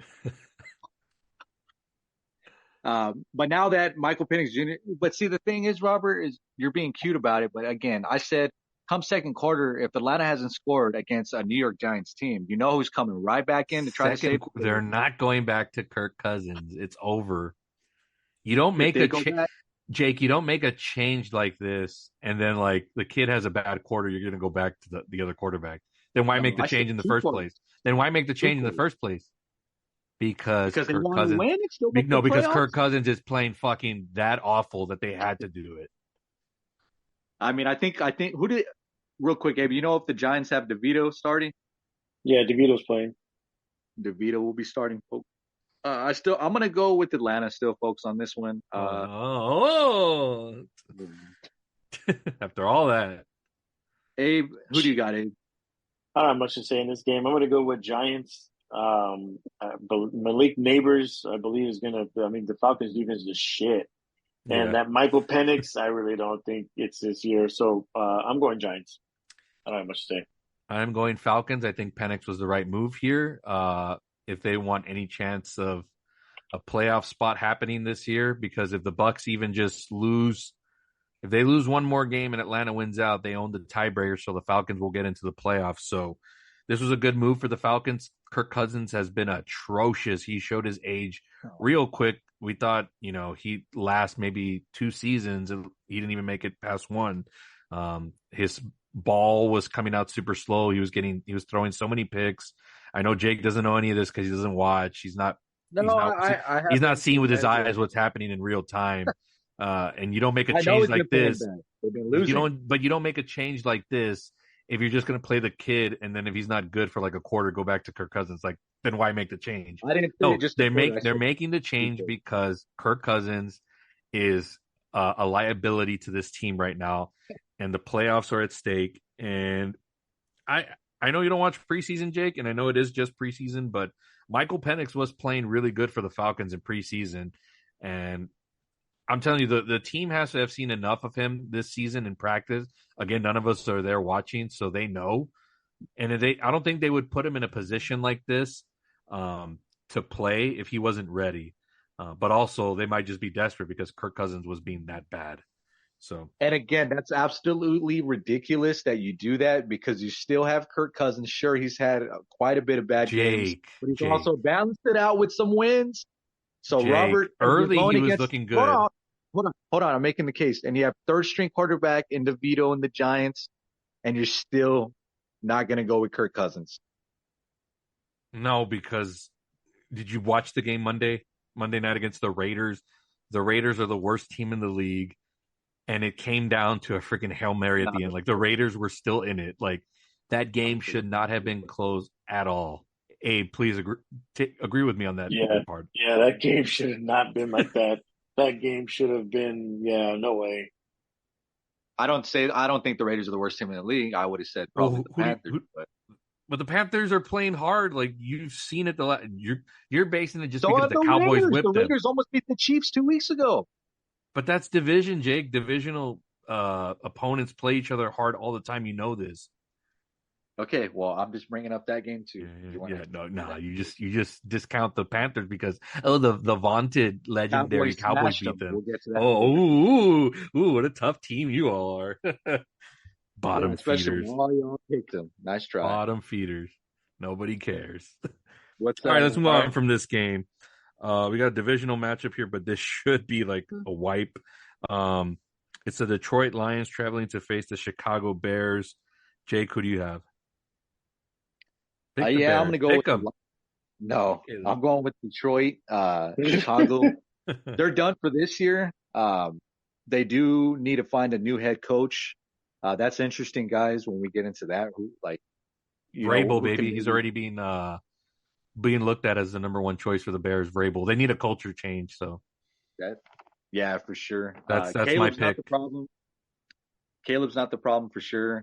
But now that Michael Penix Jr. But see, the thing is, Robert, is you're being cute about it. But again, I said, come second quarter, if Atlanta hasn't scored against a New York Giants team, you know who's coming right back in to try to save. They're not going back to Kirk Cousins. It's over. You don't If make they go back, Jake. You don't make a change like this, and then like the kid has a bad quarter. You're going to go back to the other quarterback. Then why make the I said change in the two first quarters. place? Then why make the Two change in the quarters. first place? Because Because they Kirk want to Cousins. win and still make the Because playoffs. Kirk Cousins is playing fucking that awful that they had to do it. I mean, I think who did real quick, Abe. You know if the Giants have DeVito starting, Yeah, DeVito's playing. DeVito will be starting. I'm gonna go with Atlanta still, folks, on this one. After all that, Abe, who do you got, Abe? I don't have much to say in this game. I'm going to go with Giants. Malik Neighbors, I believe, is going to. I mean, the Falcons' defense is shit, and yeah. that Michael Penix, I really don't think it's this year. So I'm going Giants. I don't have much to say. I'm going Falcons. I think Penix was the right move here. If they want any chance of a playoff spot happening this year, because if the Bucks even just lose, if they lose one more game and Atlanta wins out, they own the tiebreaker, so the Falcons will get into the playoffs. So this was a good move for the Falcons. Kirk Cousins has been atrocious. He showed his age real quick. We thought, he'd last maybe 2 seasons. He didn't even make it past one. His ball was coming out super slow. He was throwing so many picks. I know Jake doesn't know any of this because he doesn't watch. He's not seeing with his eyes what's happening in real time. And you don't make a change like this. They've been losing. You don't make a change like this if you're just going to play the kid, and then if he's not good for like a quarter, go back to Kirk Cousins. Like, then why make the change? I didn't say just they're making the change because Kirk Cousins is a liability to this team right now, and the playoffs are at stake. And I know you don't watch preseason, Jake, and I know it is just preseason, but Michael Penix was playing really good for the Falcons in preseason, and I'm telling you, the team has to have seen enough of him this season in practice. Again, none of us are there watching, so they know. And I don't think they would put him in a position like this to play if he wasn't ready. But also, they might just be desperate because Kirk Cousins was being that bad. So, And again, that's absolutely ridiculous that you do that because you still have Kirk Cousins. Sure, he's had quite a bit of bad games, but he's Jake, also balanced it out with some wins. So Jake. Robert, and you're Early, he going was against. looking Hold good. on, hold on. I'm making the case, and you have third string quarterback in DeVito and the Giants, and you're still not going to go with Kirk Cousins. No, because did you watch the game Monday night against the Raiders? The Raiders are the worst team in the league, and it came down to a freaking Hail Mary at the end. Like, the Raiders were still in it. Like, that game should not have been close at all. Abe, please agree with me on that part. Yeah, that game should have not been like that. That game should have been, no way. I don't think the Raiders are the worst team in the league. I would have said probably the Panthers, but the Panthers are playing hard. Like, you've seen it. You're basing it just so because the Cowboys Raiders. whipped The them. Raiders almost beat the Chiefs 2 weeks ago. But that's division, Jake. Divisional opponents play each other hard all the time. You know this. Okay, well, I'm just bringing up that game too. No. You just discount the Panthers because the vaunted legendary Cowboys beat them. We'll get to that. Ooh, what a tough team you all are. Bottom feeders. While y'all picked them. Nice try. Bottom feeders. Nobody cares. All What's that? right, let's move on from this game. We got a divisional matchup here, but this should be like a wipe. It's the Detroit Lions traveling to face the Chicago Bears. Jake, who do you have? I'm going to go with them. No, I'm going with Detroit. Chicago, they're done for this year. They do need to find a new head coach. That's interesting, guys, when we get into that. Vrabel, baby. He's already being looked at as the number one choice for the Bears. Vrabel. They need a culture change, so. Yeah, for sure. That's Caleb's my pick. Not the problem. Caleb's not the problem for sure.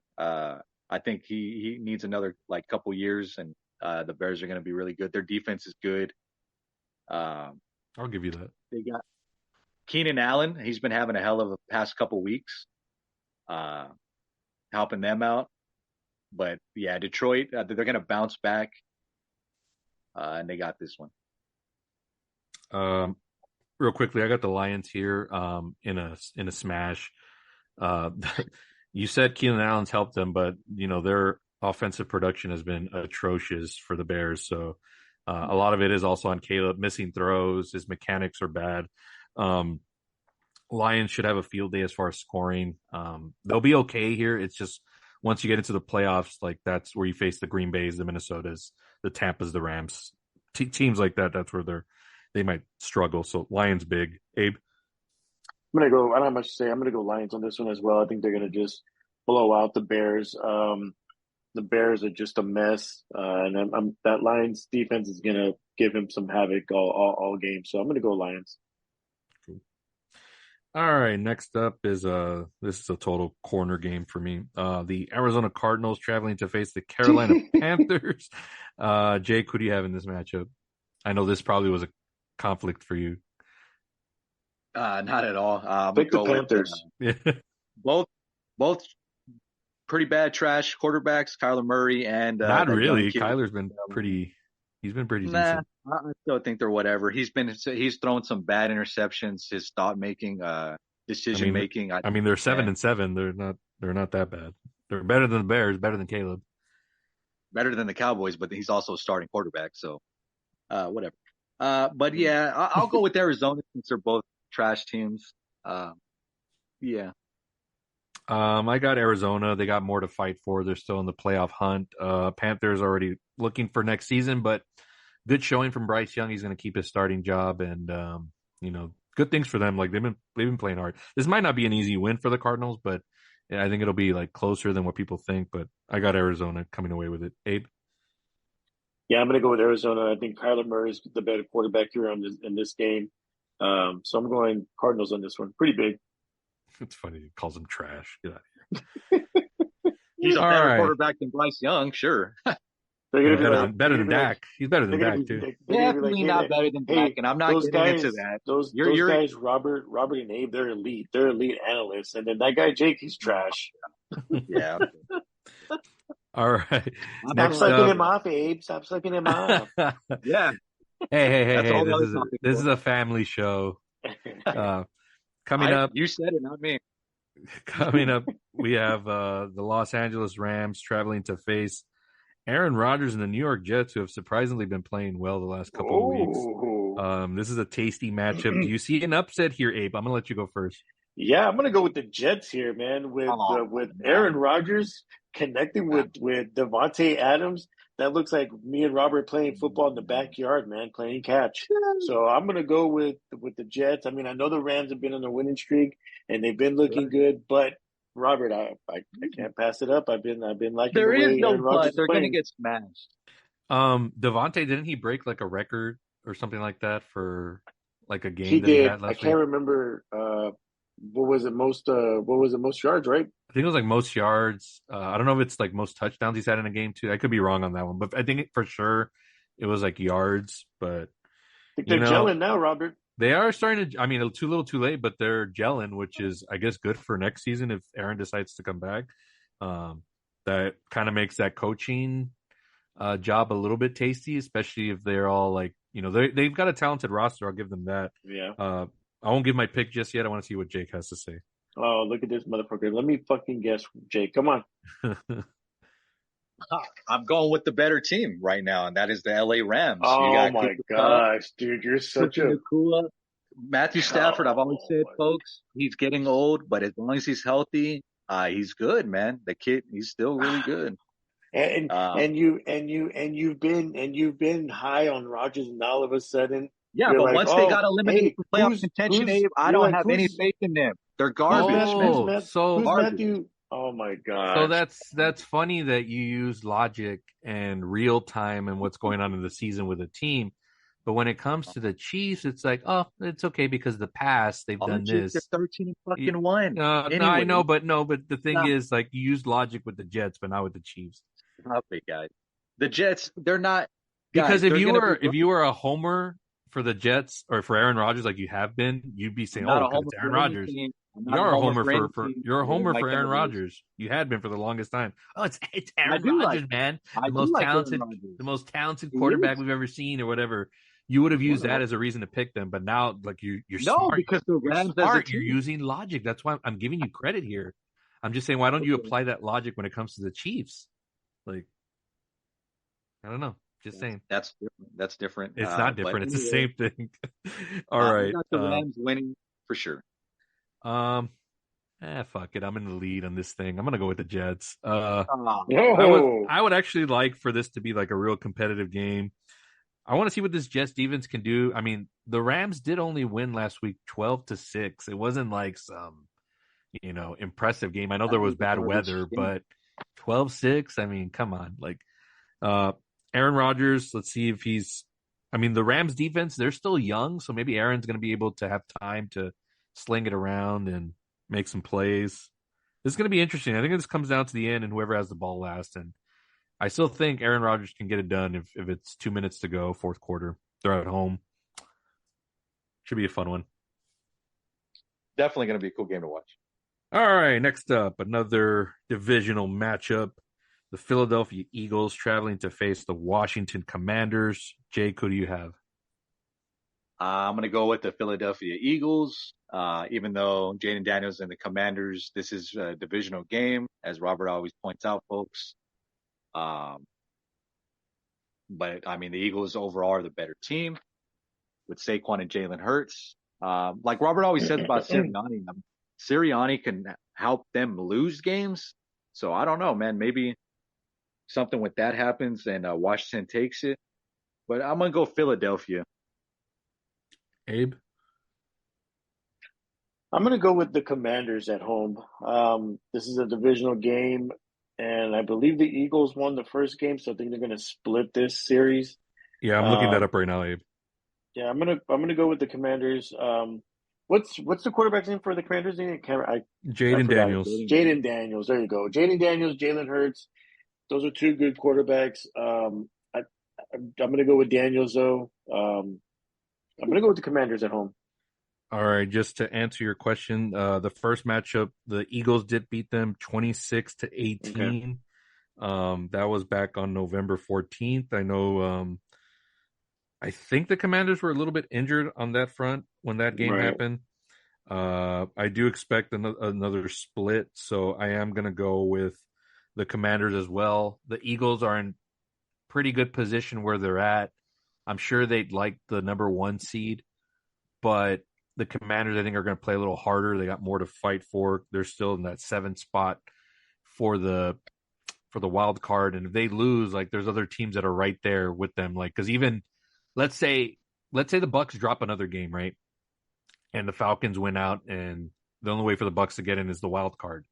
I think he needs another couple years, and the Bears are going to be really good. Their defense is good. I'll give you that. They got Keenan Allen. He's been having a hell of a past couple weeks, helping them out. But yeah, Detroit, they're going to bounce back, and they got this one. Real quickly, I got the Lions here in a smash. You said Keenan Allen's helped them, but their offensive production has been atrocious for the Bears. So a lot of it is also on Caleb missing throws. His mechanics are bad. Lions should have a field day as far as scoring. They'll be okay here. It's just once you get into the playoffs, that's where you face the Green Bays, the Minnesotas, the Tampas, the Rams, teams like that. That's where they might struggle. So Lions big. Abe. I'm going to go, I don't have much to say. I'm going to go Lions on this one as well. I think they're going to just blow out the Bears. The Bears are just a mess. And that Lions defense is going to give him some havoc all game. So I'm going to go Lions. Cool. All right. Next up is this is a total corner game for me. The Arizona Cardinals traveling to face the Carolina Panthers. Jake, who do you have in this matchup? I know this probably was a conflict for you. Not at all. Pick the Panthers. Both pretty bad trash quarterbacks, Kyler Murray and not really. Kyler's been pretty. He's been pretty decent. I still think they're whatever. He's thrown some bad interceptions. His thought making, decision making. I mean, they're 7-7. They're not that bad. They're better than the Bears. Better than Caleb. Better than the Cowboys, but he's also a starting quarterback. So, whatever. But yeah, I'll go with Arizona since they're both trash teams. Yeah. I got Arizona. They got more to fight for. They're still in the playoff hunt. Panthers already looking for next season, but good showing from Bryce Young. He's going to keep his starting job, and good things for them. Like they've been playing hard. This might not be an easy win for the Cardinals, but yeah, I think it'll be closer than what people think. But I got Arizona coming away with it. Abe. Yeah, I'm going to go with Arizona. I think Kyler Murray is the better quarterback here in this game. So I'm going Cardinals on this one. Pretty big. It's funny. He calls him trash. Get out of here. He's a better quarterback than Bryce Young, sure. They're gonna be Better like, than better than like, Dak. He's better than they're gonna Dak be, too. they're gonna be like, Definitely not better than Dak, hey, and I'm not those getting into guys, that. those You're guys, Robert, and Abe, they're elite. They're elite analysts, and then that guy Jake, he's trash. yeah. All right. I'm Stop Next not sucking up. him off, Abe. Stop sucking him off. Yeah, that's a Hey. whole This other is topic. this is a family show. Uh, coming up, You said it, not me. coming up, we have the Los Angeles Rams traveling to face Aaron Rodgers and the New York Jets, who have surprisingly been playing well the last couple of weeks. Oh. This is a tasty matchup. Do you see an upset here, Abe? I'm gonna let you go first. Yeah, I'm gonna go with the Jets here, man. Come on, With man. Aaron Rodgers connecting with Devontae Adams, that looks like me and Robert playing football in the backyard, man, playing catch. So I'm gonna go with the Jets. I mean, I know the Rams have been on a winning streak and they've been looking good, but Robert, I can't pass it up. I've been liking the There is way no Aaron Rodgers but. is They're going to playing. get smashed. Devontae, didn't he break like a record or something like that for like a He game that he did. had I last can't week? remember what was it most yards, right? I think it was like most yards. I don't know if it's like most touchdowns he's had in a game too. I could be wrong on that one, but I think for sure it was like yards. But I think you they're know, gelling now, Robert. they are starting to. I mean, too little, too late, but they're gelling, which is, I guess, good for next season if Aaron decides to come back. That kind of makes that coaching job a little bit tasty, especially if they're all like, they've got a talented roster. I'll give them that. Yeah. I won't give my pick just yet. I want to see what Jake has to say. Oh, look at this motherfucker. Let me fucking guess, Jake. Come on. I'm going with the better team right now, and that is the LA Rams. You Oh got my Cooper Kupp, gosh, dude, you're such Puka a Nacua, Matthew Stafford. I've always said, my- folks, he's getting old, but as long as he's healthy, he's good, man. The kid, he's still really good. and Um, you've been high on Rodgers, and all of a sudden yeah, you're but like, once they oh, got eliminated hey, from playoff contention, Abe, I you're don't like have any faith in them. They're who's garbage, Matt, man. who's Garbage. Matthew? Oh my So gosh. that's funny that you use logic and real time and what's going on in the season with a team. But when it comes to the Chiefs, it's like, oh, it's okay because the past they've done They're this. 13 and fucking 1. No, Anyway, I know, but the thing Stop. is, like, you use logic with the Jets, but not with the Chiefs. Stop it, guys. The Jets, they're not. Because Guys, if you were a homer for the Jets or for Aaron Rodgers, like you have been, you'd be saying, I'm not oh, a because homer it's for Aaron Rodgers. anything. I'm You not are a homer any for team. you're a homer Mike for Aaron Evans. Rodgers. You had been for the longest time. Oh, it's I Aaron do Rodgers, like. man. I The do most like Aaron talented, Rodgers. the most talented He quarterback is. we've ever seen, or whatever. You would have used that Well, as a reason to pick them, but now, like you're no, smart. because the You're Rams as a smart. You're team. using logic. That's why I'm giving you credit here. I'm just saying, why don't you Okay. apply that logic when it comes to the Chiefs? Like, I don't know. Just saying. That's different. That's different. It's not But different. It's the anyway, same thing. All I right. got the Rams winning for sure. Fuck it. I'm in the lead on this thing. I'm gonna go with the Jets. Oh, No. I would actually like for this to be like a real competitive game. I want to see what this Jets defense can do. I mean, the Rams did only win last week 12-6. It wasn't like some, impressive game. I know there was bad weather, but 12-6, I mean, come on. Like Aaron Rodgers, let's see if the Rams defense, they're still young, so maybe Aaron's going to be able to have time to sling it around and make some plays. This is going to be interesting. I think this comes down to the end and whoever has the ball last. And I still think Aaron Rodgers can get it done if it's 2 minutes to go, fourth quarter. They're at home. Should be a fun one. definitely going to be a cool game to watch. All right, next up, another divisional matchup. The Philadelphia Eagles traveling to face the Washington Commanders. Jake, who do you have? I'm going to go with the Philadelphia Eagles. Even though Jaden Daniels and the Commanders, this is a divisional game, as Robert always points out, folks. But I mean, the Eagles overall are the better team with Saquon and Jalen Hurts. Like Robert always says about Sirianni, Sirianni can help them lose games. So I don't know, man. Maybe something with that happens and Washington takes it. But I'm going to go Philadelphia. Abe? I'm going to go with the Commanders at home. This is a divisional game, and I believe the Eagles won the first game, so I think they're going to split this series. Yeah, I'm looking that up right now, Abe. Yeah, I'm gonna go with the Commanders. What's the quarterback's name for the Commanders? Jaden Daniels. Jaden Daniels. There you go. Jaden Daniels, Jalen Hurts. Those are two good quarterbacks. I'm going to go with Daniels though. I'm going to go with the Commanders at home. All right, just to answer your question, the first matchup, the Eagles did beat them 26-18. Okay. That was back on November 14th. I know I think the Commanders were a little bit injured on that front when that game Right. happened. I do expect another split, so I am going to go with the Commanders as well. The Eagles are in pretty good position where they're at. I'm sure they'd like the number one seed, but the Commanders, I think, are going to play a little harder. They got more to fight for. They're still in that 7th spot for the wild card, and if they lose, like there's other teams that are right there with them. Like, because even let's say the Bucks drop another game, right, and the Falcons win out, and the only way for the Bucks to get in is the wild card.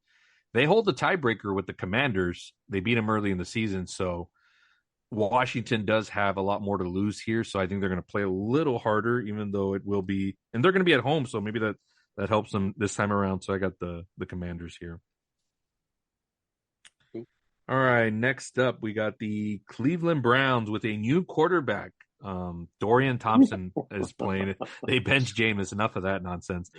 They hold the tiebreaker with the Commanders. They beat them early in the season, so Washington does have a lot more to lose here, so I think they're going to play a little harder, even though it will be, and they're going to be at home, so maybe that helps them this time around. So I got the Commanders here. All right, next up we got the Cleveland Browns with a new quarterback. Dorian Thompson is playing. They benched Jameis. Enough of that nonsense.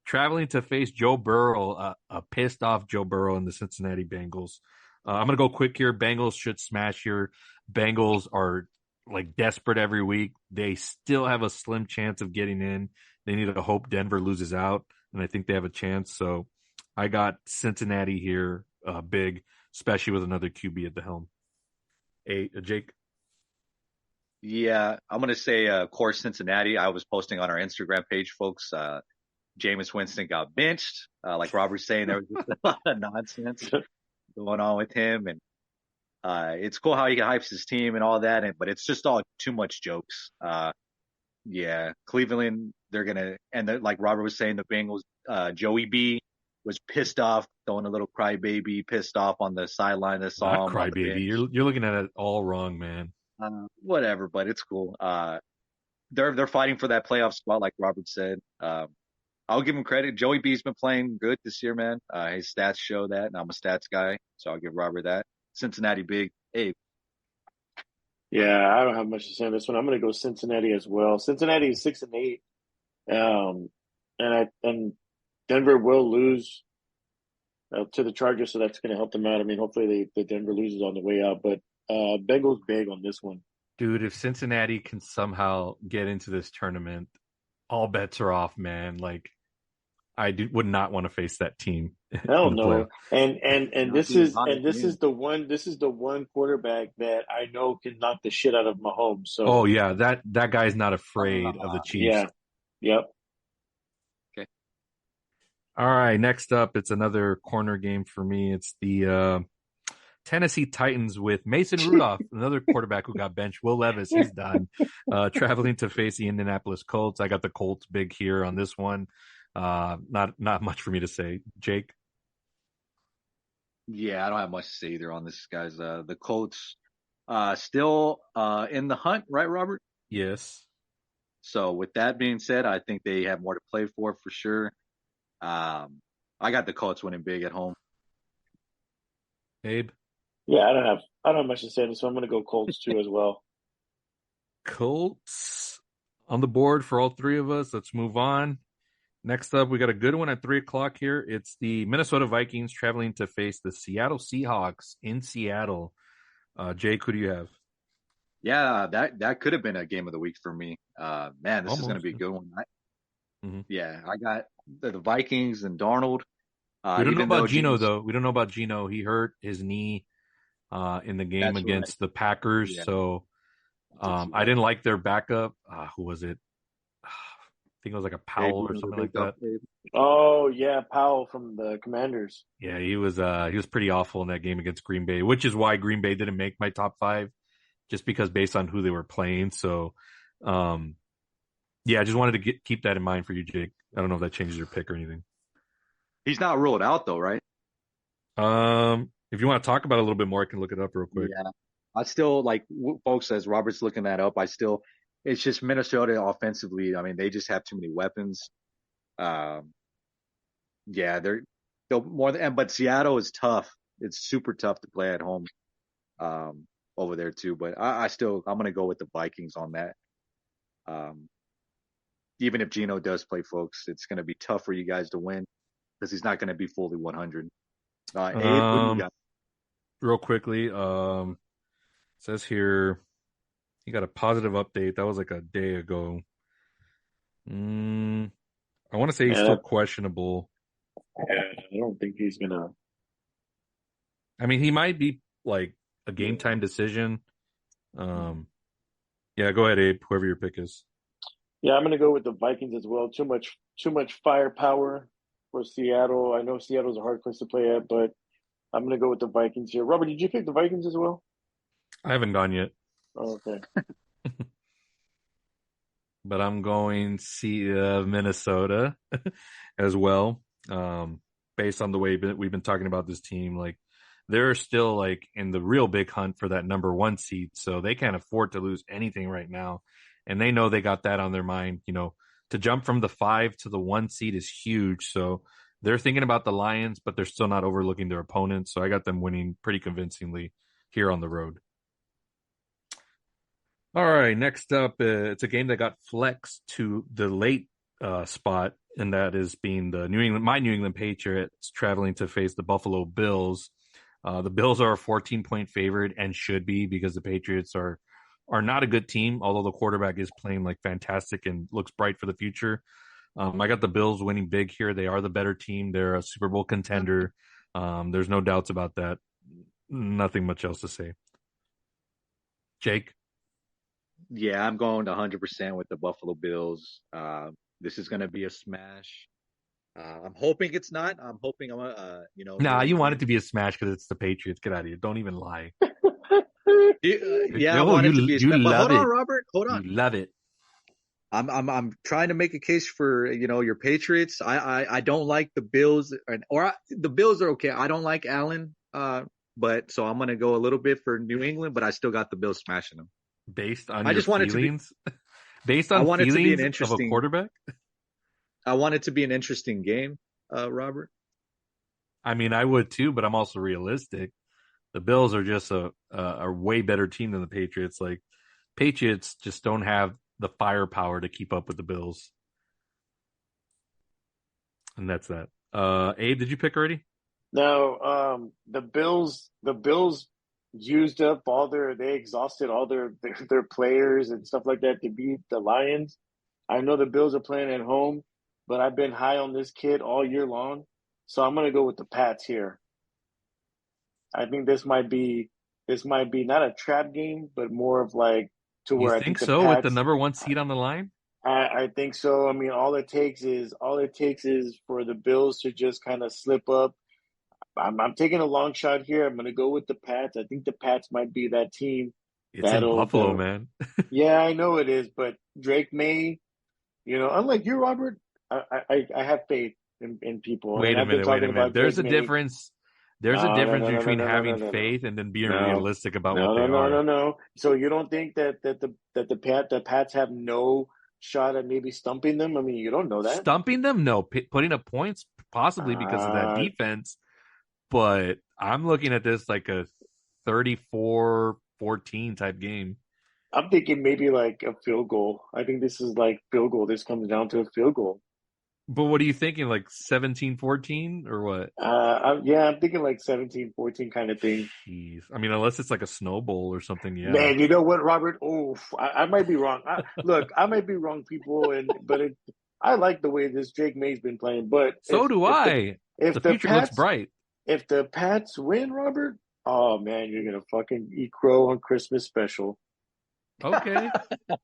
Traveling to face Joe Burrow, a pissed off Joe Burrow and the Cincinnati Bengals. I'm gonna go quick here. Bengals should smash here. Bengals are like desperate every week. They still have a slim chance of getting in. They need to hope Denver loses out, and I think they have a chance. So I got Cincinnati here, big, especially with another QB at the helm. Jake. Yeah, I'm gonna say, of course, Cincinnati. I was posting on our Instagram page, folks. Jameis Winston got benched. Like Robert's saying, there was just a lot of nonsense going on with him, and it's cool how he hypes his team and all that, but it's just all too much jokes. Yeah, Cleveland, they're gonna, and like Robert was saying, the Bengals, Joey B was pissed off, throwing a little crybaby, pissed off on the sideline. I Not saw him on the crybaby. bench. You're looking at it all wrong, man. Whatever, but it's cool. They're fighting for that playoff spot, like Robert said. I'll give him credit. Joey B's been playing good this year, man. His stats show that, and I'm a stats guy, so I'll give Robert that. Cincinnati big. Hey, Yeah, I don't have much to say on this one. I'm going to go Cincinnati as well. Cincinnati is 6-8, and Denver will lose to the Chargers, so that's going to help them out. I mean, hopefully the Denver loses on the way out, but Bengals big on this one. Dude, if Cincinnati can somehow get into this tournament, all bets are off, man. Like, would not want to face that team Hell in the no. playoff. And this is the one quarterback that I know can knock the shit out of Mahomes. So Oh yeah, that guy's not afraid of the Chiefs. yeah, yep. okay. All right, next up, it's another corner game for me. It's the Tennessee Titans with Mason Rudolph, another quarterback who got benched. Will Levis, he's done. Traveling to face the Indianapolis Colts. I got the Colts big here on this one. Not much for me to say. Jake? Yeah, I don't have much to say either on this, guys. The Colts still in the hunt, right, Robert? Yes. So with that being said, I think they have more to play for sure. I got the Colts winning big at home. Abe? Yeah, I don't have much to say on this, so I'm going to go Colts too as well. Colts on the board for all three of us. Let's move on. Next up, we got a good one at 3:00 here. It's the Minnesota Vikings traveling to face the Seattle Seahawks in Seattle. Jake, who do you have? Yeah, that could have been a game of the week for me. Man, this is going to be a good one. Yeah, I got the Vikings and Darnold. We don't know about Geno, though. We don't know about Geno. He hurt his knee in the game against the Packers. Yeah. So I didn't like their backup. Who was it? I think it was like a Powell or something like that. Oh yeah, Powell from the Commanders. Yeah, he was pretty awful in that game against Green Bay, which is why Green Bay didn't make my top 5, just because based on who they were playing. So, yeah, I just wanted to keep that in mind for you, Jake. I don't know if that changes your pick or anything. He's not ruled out though, right? If you want to talk about it a little bit more, I can look it up real quick. Yeah, I still like folks as Robert's looking that up. It's just Minnesota offensively. I mean, they just have too many weapons. Yeah, they're more than, but Seattle is tough. It's super tough to play at home. over there too. But I'm gonna go with the Vikings on that. Um, Even if Gino does play, folks, it's gonna be tough for you guys to win because he's not gonna be fully 100. Abe, who do you Um, got? real quickly, says here he got a positive update. That was like a day ago. Mm, I want to say he's Yeah, still questionable. I don't think he's gonna. I mean, he might be like a game time decision. Um, yeah, go ahead, Abe. Whoever your pick is. Yeah, I'm gonna go with the Vikings as well. Too much firepower for Seattle. I know Seattle's a hard place to play at, but I'm gonna go with the Vikings here. Robert, did you pick the Vikings as well? I haven't gone yet, Oh, okay. but I'm going see Minnesota as well. Based on the way we've been talking about this team, like they're still like in the real big hunt for that number one seed, so they can't afford to lose anything right now, and they know they got that on their mind. To jump from the 5 to the 1 seed is huge, so they're thinking about the Lions, but they're still not overlooking their opponents. So I got them winning pretty convincingly here on the road. All right, next up, it's a game that got flexed to the late spot, and that is being my New England Patriots traveling to face the Buffalo Bills. The Bills are a 14-point favorite and should be because the Patriots are not a good team, although the quarterback is playing like fantastic and looks bright for the future. I got the Bills winning big here. They are the better team. They're a Super Bowl contender. There's no doubts about that. Nothing much else to say. Jake? Yeah, I'm going 100% with the Buffalo Bills. This is going to be a smash. I'm hoping it's not. I'm hoping Nah, New you want it England. to be a smash because it's the Patriots. Get out of here. Don't even lie. Yeah, I Oh, want it to be a you smash. But love hold on, it. Robert. Hold You on. love it. I'm trying to make a case for your Patriots. I don't like the Bills, the Bills are okay. I don't like Allen. But so I'm gonna go a little bit for New England, but I still got the Bills smashing them. Based on I your just want it to be. feelings? Based I on want it to be an feelings of a interesting. quarterback? I want it to be an interesting game, Robert. I mean, I would too, but I'm also realistic. The Bills are just a way better team than the Patriots. Like, Patriots just don't have the firepower to keep up with the Bills. And that's that. Abe, did you pick already? No, the Bills used up they exhausted all their players and stuff like that to beat the Lions. I know the Bills are playing at home, but I've been high on this kid all year long, so I'm gonna go with the Pats here. I think this might be not a trap game, but more of like to You where I think think the so with the Pats. number one seed on the line? I think so. I mean, all it takes is for the Bills to just kind of slip up. I'm taking a long shot here. I'm going to go with the Pats. I think the Pats might be that team It's in Buffalo, that'll. man. Yeah, I know it is, but Drake May, unlike you, Robert, I have faith in people, and Wait a I've been minute, wait a talking minute. about Drake May. There's a No, no, difference no, no, no, between no, no, no, having no, faith and then being no, realistic about what no, they no, no, no, are. no. So you don't think that the Pats have no shot at maybe stumping them? I mean, you don't know that. Stumping them? No. Putting up points? Possibly because of that Uh, defense. But I'm looking at this like a 34-14 type game. I'm thinking maybe like a field goal. I think this is like field goal. This comes down to a field goal. But what are you thinking? Like 17-14 or what? Yeah, I'm thinking like 17-14 kind of thing. Jeez. I mean, unless it's like a snowball or something, yeah. Man, you know what, Robert? Oh, I might be wrong. Look, I might be wrong, people, I like the way this Drake May's been playing. But So do I. The if the future looks Pats bright. if the Pats win, Robert, oh man, you're gonna fucking eat crow on Christmas special. Okay.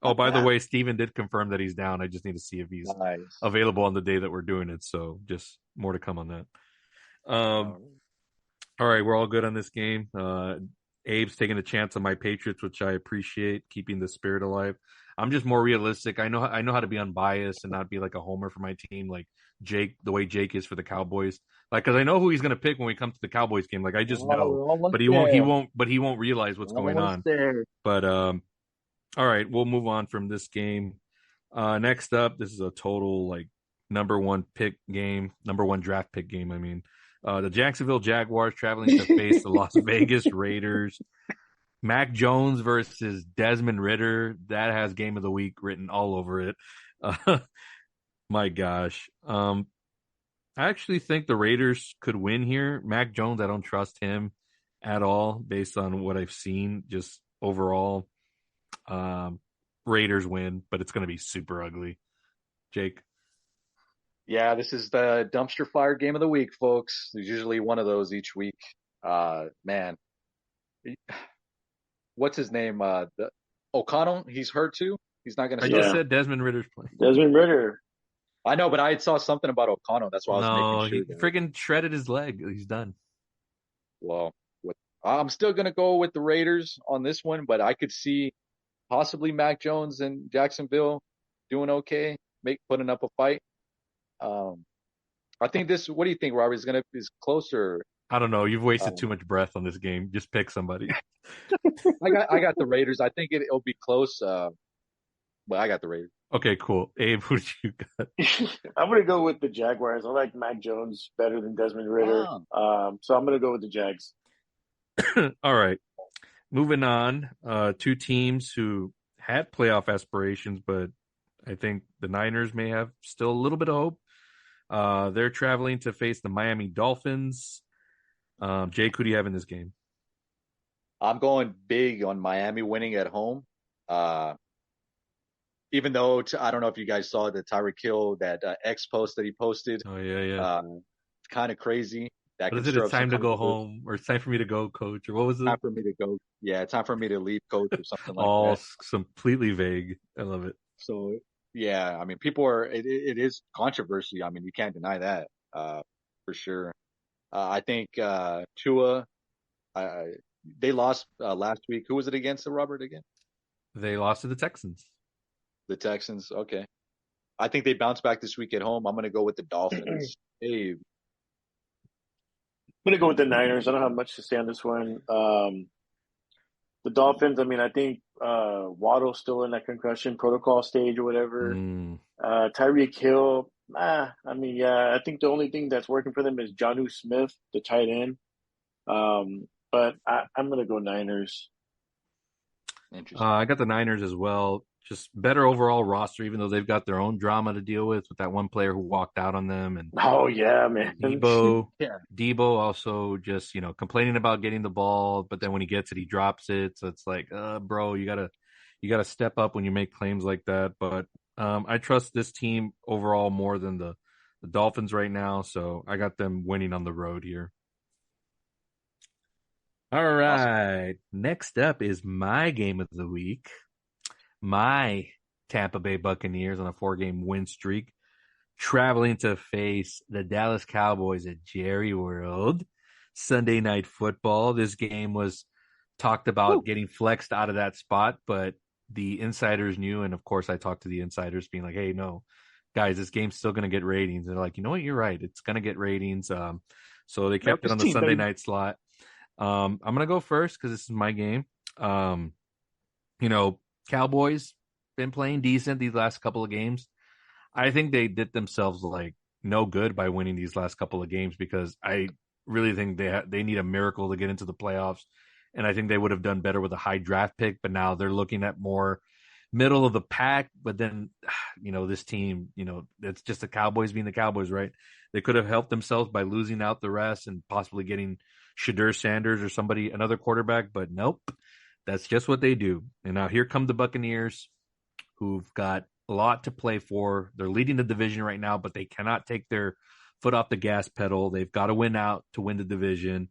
Oh, by the way, Steven did confirm that he's down. I just need to see if he's Nice. available on the day that we're doing it. So just more to come on that. All right, we're all good on this game. Abe's taking a chance on my Patriots, which I appreciate, keeping the spirit alive. I'm just more realistic. I know how to be unbiased and not be like a homer for my team, like Jake, the way Jake is for the Cowboys. Like, because I know who he's going to pick when we come to the Cowboys game. Like, I just Oh, know, we're almost but he won't. He there. won't. But he won't realize what's going Almost on. there. But all right, we'll move on from this game. Next up, this is a total like number one draft pick game. I mean, the Jacksonville Jaguars traveling to face the Las Vegas Raiders. Mac Jones versus Desmond Ritter. That has game of the week written all over it. Uh, my gosh. I actually think the Raiders could win here. Mac Jones, I don't trust him at all based on what I've seen. Just overall, um, Raiders win, but it's going to be super ugly. Jake. Yeah, this is the dumpster fire game of the week, folks. There's usually one of those each week. Man, what's his name? O'Connell. He's hurt too. He's not going to I start. just Yeah. said Desmond Ritter's playing. Desmond Ritter. I know, but I saw something about O'Connell. That's why I was No, making he sure. freaking shredded his leg. He's done. Well, I'm still going to go with the Raiders on this one, but I could see possibly Mac Jones and Jacksonville doing okay, putting up a fight. I think this. What do you think, Robert? Is closer? I don't know. You've wasted Um, too much breath on this game. Just pick somebody. I got the Raiders. I think it'll be close. But I got the Raiders. Okay, cool. Abe, who did you got? I'm gonna go with the Jaguars. I like Mac Jones better than Desmond Ritter. So I'm gonna go with the Jags. All right. Moving on. Two teams who had playoff aspirations, but I think the Niners may have still a little bit of hope. They're traveling to face the Miami Dolphins. Jake, who do you have in this game? I'm going big on Miami winning at home. Even though I don't know if you guys saw the Tyreek Hill that X post that he posted. Oh yeah. It's kind of crazy. That What can is it? stir It's up some time to go controversy. home, or it's time for me to go, coach, or what was it? Time for me to go. Yeah, time for me to leave, coach, or something like All that. completely vague. I love it. So yeah, I mean, people are. It is controversy. I mean, you can't deny that. For sure. I think Tua. They lost last week. Who was it against, Robert? Again? They lost to the Texans. The Texans. Okay. I think they bounce back this week at home. I'm going to go with the Dolphins. Hey, I'm gonna go with the Niners. I don't have much to say on this one. The Dolphins. I mean, I think Waddle's still in that concussion protocol stage or whatever. Tyreek Hill. I mean, yeah. I think the only thing that's working for them is Jonnu Smith, the tight end. But I'm gonna go Niners. interesting. I got the Niners as well. Just better overall roster, even though they've got their own drama to deal with that one player who walked out on them, and Oh yeah, man. Debo. Yeah. Debo also just complaining about getting the ball, but then when he gets it, he drops it. So it's like, bro, you gotta step up when you make claims like that. But I trust this team overall more than the Dolphins right now, so I got them winning on the road here. All right. Awesome. Next up is my game of the week. My Tampa Bay Buccaneers on a 4-game win streak, traveling to face the Dallas Cowboys at Jerry World. Sunday Night Football. This game was talked about getting flexed out of that spot, but the insiders knew, and of course I talked to the insiders being like, hey, no, guys, this game's still going to get ratings. And they're like, you know what, you're right. It's going to get ratings. So they kept it on the Sunday night slot. I'm going to go first because this is my game. Cowboys been playing decent these last couple of games. I think they did themselves like no good by winning these last couple of games because I really think they need a miracle to get into the playoffs. And I think they would have done better with a high draft pick, but now they're looking at more middle of the pack. But then, this team, it's just the Cowboys being the Cowboys, right? They could have helped themselves by losing out the rest and possibly getting Shadur Sanders or another quarterback, but nope. That's just what they do. And now here come the Buccaneers, who've got a lot to play for. They're leading the division right now, but they cannot take their foot off the gas pedal. They've got to win out to win the division.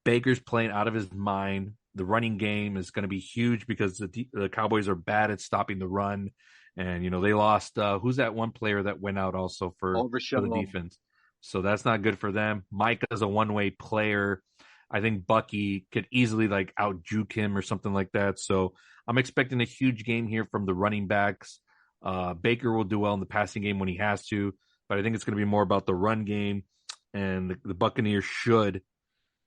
Baker's playing out of his mind. The running game is going to be huge because the Cowboys are bad at stopping the run. And, they lost who's that one player that went out also for the defense. So that's not good for them. Micah's a one-way player. I think Bucky could easily out-juke him or something like that. So I'm expecting a huge game here from the running backs. Baker will do well in the passing game when he has to, but I think it's going to be more about the run game. And the Buccaneers should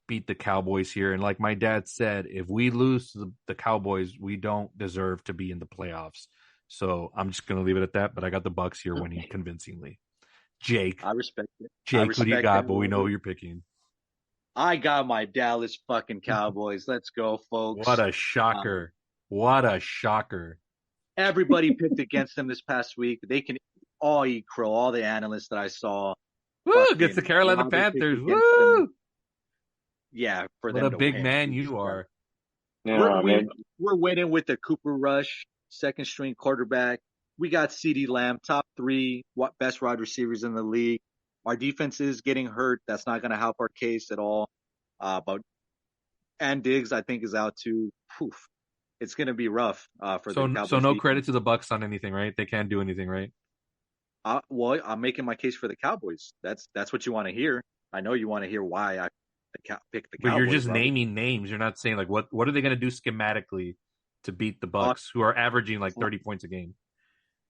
beat the Cowboys here. And like my dad said, if we lose to the Cowboys, we don't deserve to be in the playoffs. So I'm just going to leave it at that. But I got the Bucs here winning convincingly. Jake. I respect it. Jake, who do you got? But we know who you're picking. I got my Dallas fucking Cowboys. Let's go, What folks. a shocker. What a shocker. Everybody picked against them this past week. They can all eat crow. All the analysts that I saw, Woo! Against the fucking Carolina Robert picked Panthers. against them. Woo! Yeah, for What a them to big win. man Jesus you Christ. are. We're Yeah, we, man. we're winning with the Cooper Rush, second string quarterback. We got CeeDee Lamb, top 3 best wide receivers in the league. Our defense is getting hurt. That's not going to help our case at all. But and Diggs, I think, is out too. Poof. It's going to be rough for the So Cowboys no defense. credit to the Bucks on anything, right? They can't do anything, right? Well, I'm making my case for the Cowboys. That's what you want to hear. I know you want to hear why I picked the But you're Cowboys, just Robert. naming names. You're not saying like what are they going to do schematically to beat the Bucks, who are averaging like 30 points a game.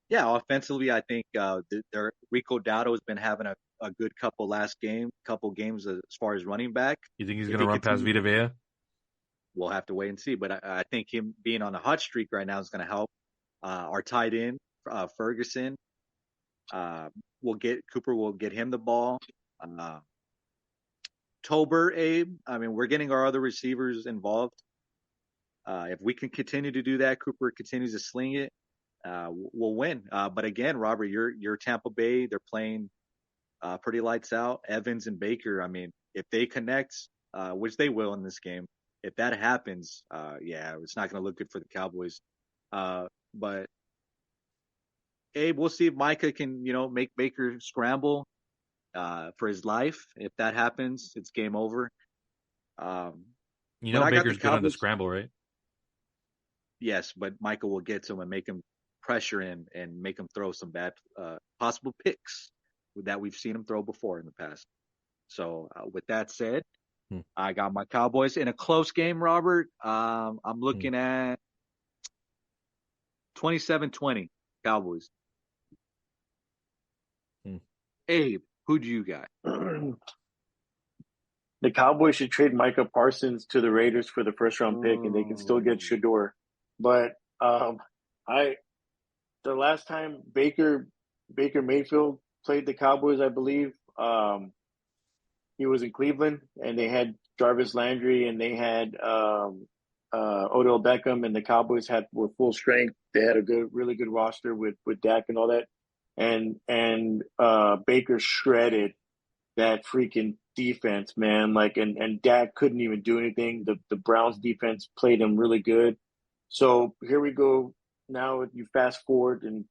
Yeah, offensively, I think their Rico Dowdle has been having a good couple games as far as running back. You think he's If going to he run past continues, Vita Vea? we'll have to wait and see. But I think him being on a hot streak right now is going to help. Our tight end, Ferguson, Cooper will get him the ball. Tober, Abe. I mean, we're getting our other receivers involved. If we can continue to do that, Cooper continues to sling it. We'll win. But again, Robert, you're Tampa Bay. They're playing pretty lights out. Evans and Baker. I mean, if they connect, which they will in this game, if that happens, yeah, it's not going to look good for the Cowboys. But Abe, we'll see if Micah can, make Baker scramble for his life. If that happens, it's game over. You But know I got the Baker's good on the Cowboys. scramble, right? Yes, but Michael will get to him and make him pressure him and make him throw some bad possible picks that we've seen him throw before in the past. So with that said, I got my Cowboys in a close game, Robert. I'm looking at 27-20 Cowboys. Abe, who do you got? The Cowboys should trade Micah Parsons to the Raiders for the first round pick, and they can still get Shador. But the last time Baker Mayfield played the Cowboys, I believe, he was in Cleveland, and they had Jarvis Landry, and they had Odell Beckham, and the Cowboys were full strength. They had a really good roster with Dak and all that, and Baker shredded that freaking defense, man. Like, and Dak couldn't even do anything. The Browns defense played him really good. So here we go. Now you fast forward and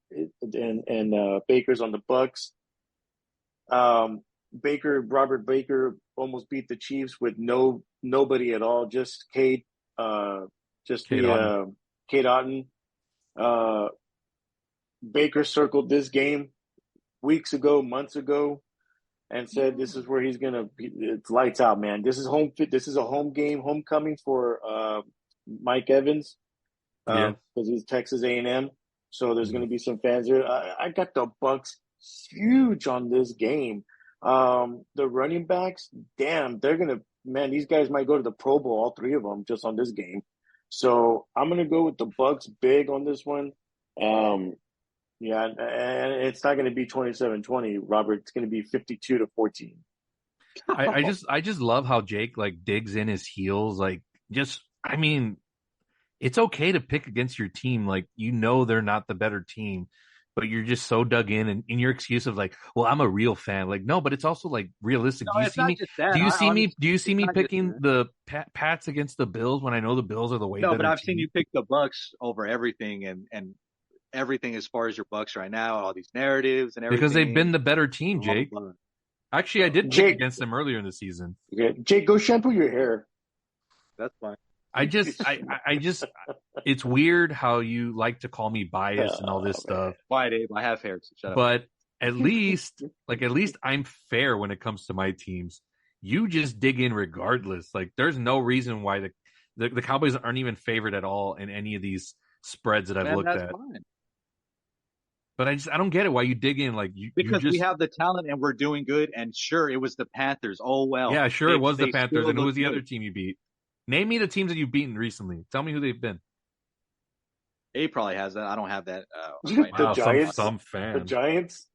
Baker's on the Bucks. Robert Baker almost beat the Chiefs with nobody at all. Just Cade Otton. Baker circled this game months ago, and said this is where he's gonna be. It's lights out, man. This is home fit. This is a home game, homecoming for Mike Evans, because he's Texas A&M. So there's gonna be some fans there. I got the Bucks huge on this game. The running backs, damn, these guys might go to the Pro Bowl, all 3 of them, just on this game. So I'm gonna go with the Bucks big on this one. Yeah, and it's not going to be 27-20, Robert. It's going to be 52-14. I just love how Jake like digs in his heels. Like, I mean, it's okay to pick against your team. Like, they're not the better team, but you're just so dug in, and in your excuse of like, well, I'm a real fan. Like, no, but it's also like realistic. No, Do you see me picking the Pats against the Bills when I know the Bills are the way better? No, but I've team? seen you pick the Bucks over everything and everything as far as your Bucks right now, all these narratives and everything. Because they've been the better team, Jake. Actually, I did pick against them earlier in the season. Okay. Jake, go shampoo your hair. That's fine. I just, it's weird how you like to call me biased and all this stuff. Why, Dave? I have hair, so shut up. But at least I'm fair when it comes to my teams. You just dig in regardless. Like, there's no reason why the Cowboys aren't even favored at all in any of these spreads that I've looked at. Fine. But I don't get it why you dig in because we have the talent and we're doing good. And sure, it was the Panthers. Oh well. Yeah, sure, it was the Panthers. And who was the other team you beat? Name me the teams that you've beaten recently. Tell me who they've been. A probably has that. I don't have that. The Giants. Some fan. The Giants.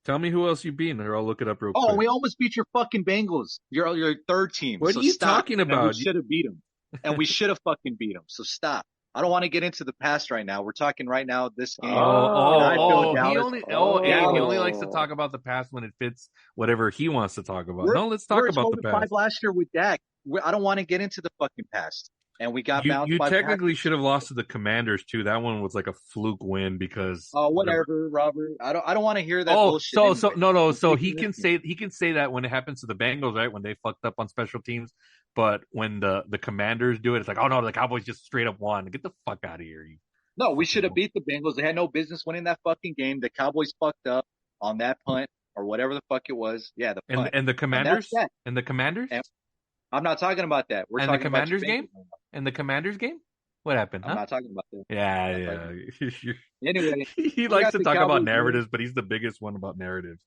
Tell me who else you beat, or I'll look it up real Oh, quick. we almost beat your fucking Bengals. Your third team. What So are you stop. talking And we about? should have beat them. And we should have fucking beat them. So stop. I don't want to get into the past right now. We're talking right now this game. And I feel Dallas. Abe, he only Dallas. likes to talk about the past when it fits whatever he wants to talk about. We're, No, let's talk we're about the 0-5 past. last year with Dak. I don't want to get into the fucking past. And we got bounced You by technically Packers. should have lost to the Commanders too. That one was like a fluke win because Whatever, Robert. I don't want to hear that Oh, bullshit. so anyway. no. I'm So taking this he can say that when it happens to the Bengals, right? When they fucked up on special teams. But when the Commanders do it, it's like, oh no, the Cowboys just straight up won. Get the fuck out of here. No, we should have beat the Bengals. They had no business winning that fucking game. The Cowboys fucked up on that punt or whatever the fuck it was. Yeah, the punt. And the Commanders And that's that. and the Commanders And I'm not talking about that. We're and talking the Commanders about your game Bengals right now. and the Commanders game. What happened? I'm not talking about that. Yeah. Anyway, He we likes got to the talk about Cowboys narratives, but he's the biggest one about narratives.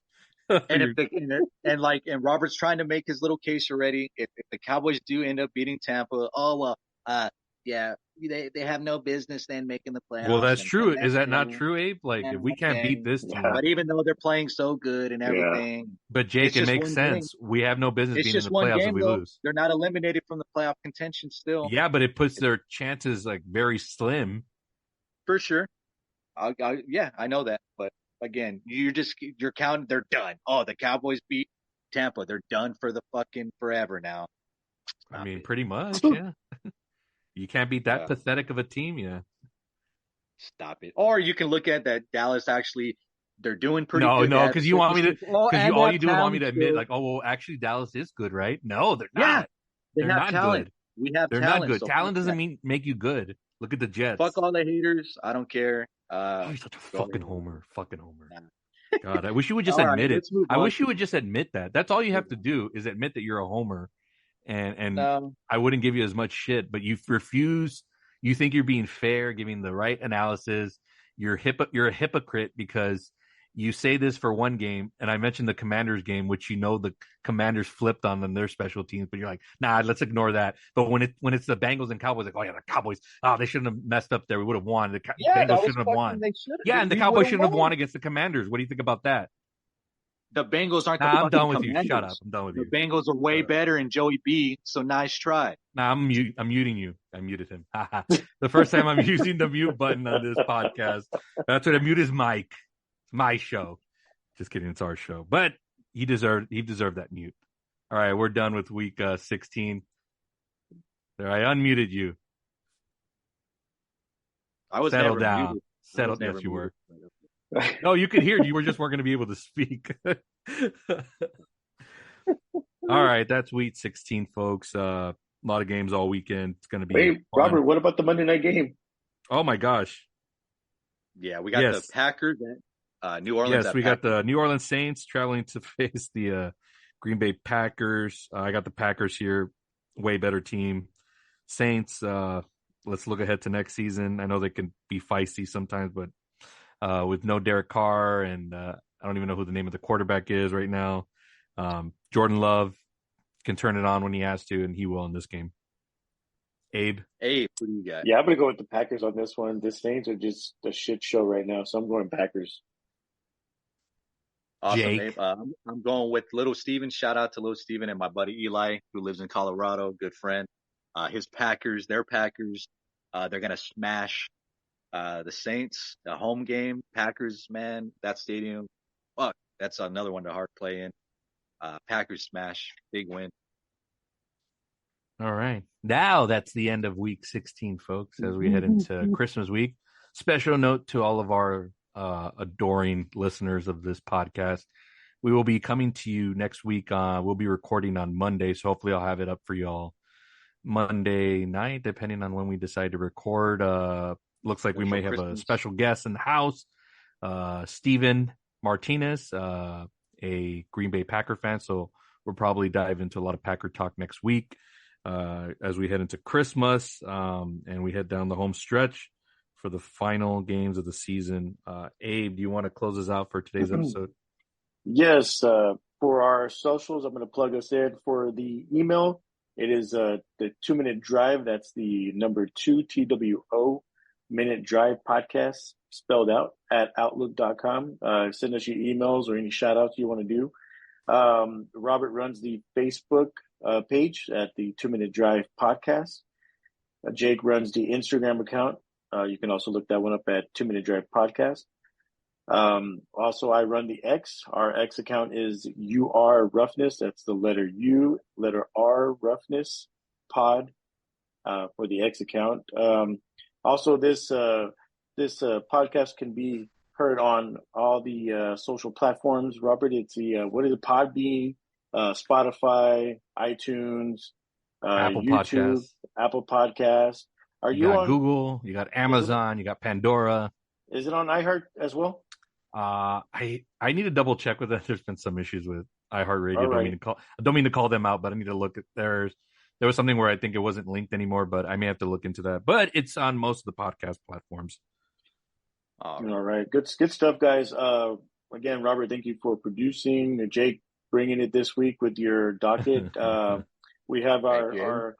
and Robert's trying to make his little case already. If the Cowboys do end up beating Tampa, yeah, they have no business then making the playoffs. Well, that's true. Is that not true, Abe? Like, if we can't beat this team, but even though they're playing so good and everything, but Jake, it makes sense. We have no business being in the playoffs if we lose. They're not eliminated from the playoff contention still. Yeah, but it puts their chances like very slim. For sure. Yeah, I know that, but again, you're counting. They're done. Oh, the Cowboys beat Tampa. They're done for the fucking forever now. I mean, pretty much, yeah. You can't beat that pathetic of a team, yeah. Stop it. Or you can look at that Dallas actually, they're doing pretty good. No, because you want me to, because all you do is want me to admit, like, oh, well, actually, Dallas is good, right? No, they're not. They're not talent. good. They're not good. So talent doesn't make you good. Look at the Jets. Fuck all the haters. I don't care. You're such a fucking homer. Fucking homer. God, I wish you would just admit it. I wish you would just admit that. That's all you have to do is admit that you're a homer. And I wouldn't give you as much shit, but you refuse. You think you're being fair, giving the right analysis. You're a hypocrite because you say this for one game, and I mentioned the Commanders game, which the Commanders flipped on them, their special teams, but you're like, nah, let's ignore that. But when it's the Bengals and Cowboys, like, oh yeah, the Cowboys, they shouldn't have messed up there. We would have won. The Bengals shouldn't have won. Yeah, and the Cowboys shouldn't have won against the Commanders. What do you think about that? The Bengals aren't the I'm done with Commanders. you. Shut up. I'm done with you. The Bengals are way better in Joey B, so nice try. Nah, I'm muting you. I muted him. The first time I'm using the mute button on this podcast. That's what I mute his mic. It's my show. Just kidding. It's our show. But he deserved that mute. All right, we're done with week 16. There, I unmuted you. I was Settle never down. muted. Settle. Yes, you were. No, you could hear. You weren't going to be able to speak. All right, that's week 16, folks. A lot of games all weekend. It's going to be. Wait, fun. Robert, what about the Monday night game? Oh my gosh. Yeah, we got the Packers and New Orleans. Yes, we got the New Orleans Saints traveling to face the Green Bay Packers. I got the Packers here. Way better team. Saints, let's look ahead to next season. I know they can be feisty sometimes, but with no Derek Carr and I don't even know who the name of the quarterback is right now. Jordan Love can turn it on when he has to, and he will in this game. Abe, what do you got? Yeah, I'm going to go with the Packers on this one. The Saints are just a shit show right now, so I'm going Packers. Awesome, Jake. Abe. I'm going with Little Steven. Shout out to Little Steven and my buddy Eli, who lives in Colorado, good friend. His Packers, their Packers, they're going to smash the Saints, the home game. Packers, man, that stadium, fuck, that's another one to hard play in. Packers smash, big win. All right. Now that's the end of week 16, folks, as we head into Christmas week. Special note to all of our adoring listeners of this podcast. We will be coming to you next week. We'll be recording on Monday, so hopefully I'll have it up for y'all Monday night, depending on when we decide to record. Looks like we may have a special guest in the house, Steven Martinez, a Green Bay Packer fan. So we'll probably dive into a lot of Packer talk next week as we head into Christmas and we head down the home stretch for the final games of the season. Abe, do you want to close us out for today's episode? Yes. For our socials, I'm going to plug us in for the email. It is the 2 Minute Drive. That's the number 2 TWO Minute Drive Podcast, spelled out, at outlook.com. Send us your emails or any shout outs you want to do. Robert runs the Facebook page at the 2 Minute Drive Podcast. Jake runs the Instagram account. You can also look that one up at 2 Minute Drive Podcast. Also, I run the X. Our X account is UR Roughness. That's the letter U, letter R, Roughness Pod for the X account. Also, this podcast can be heard on all the social platforms. Robert, it's the what is it? Podbean, Spotify, iTunes, Apple YouTube, Podcasts. Apple Podcasts. Are You you got on Google, you got Amazon, you got Pandora. Is it on iHeart as well? I need to double check with that. There's been some issues with iHeartRadio. All right. Don't mean to call them out, but I need to look at theirs. There was something where I think it wasn't linked anymore, but I may have to look into that. But it's on most of the podcast platforms. All right. Good stuff, guys. Again, Robert, thank you for producing. Jake, bringing it this week with your docket. We have our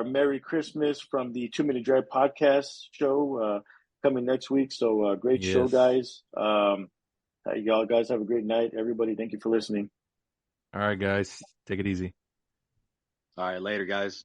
Merry Christmas from the 2 Minute Drive Podcast show coming next week. So great show, guys. Y'all guys have a great night. Everybody, thank you for listening. All right, guys. Take it easy. All right, later, guys.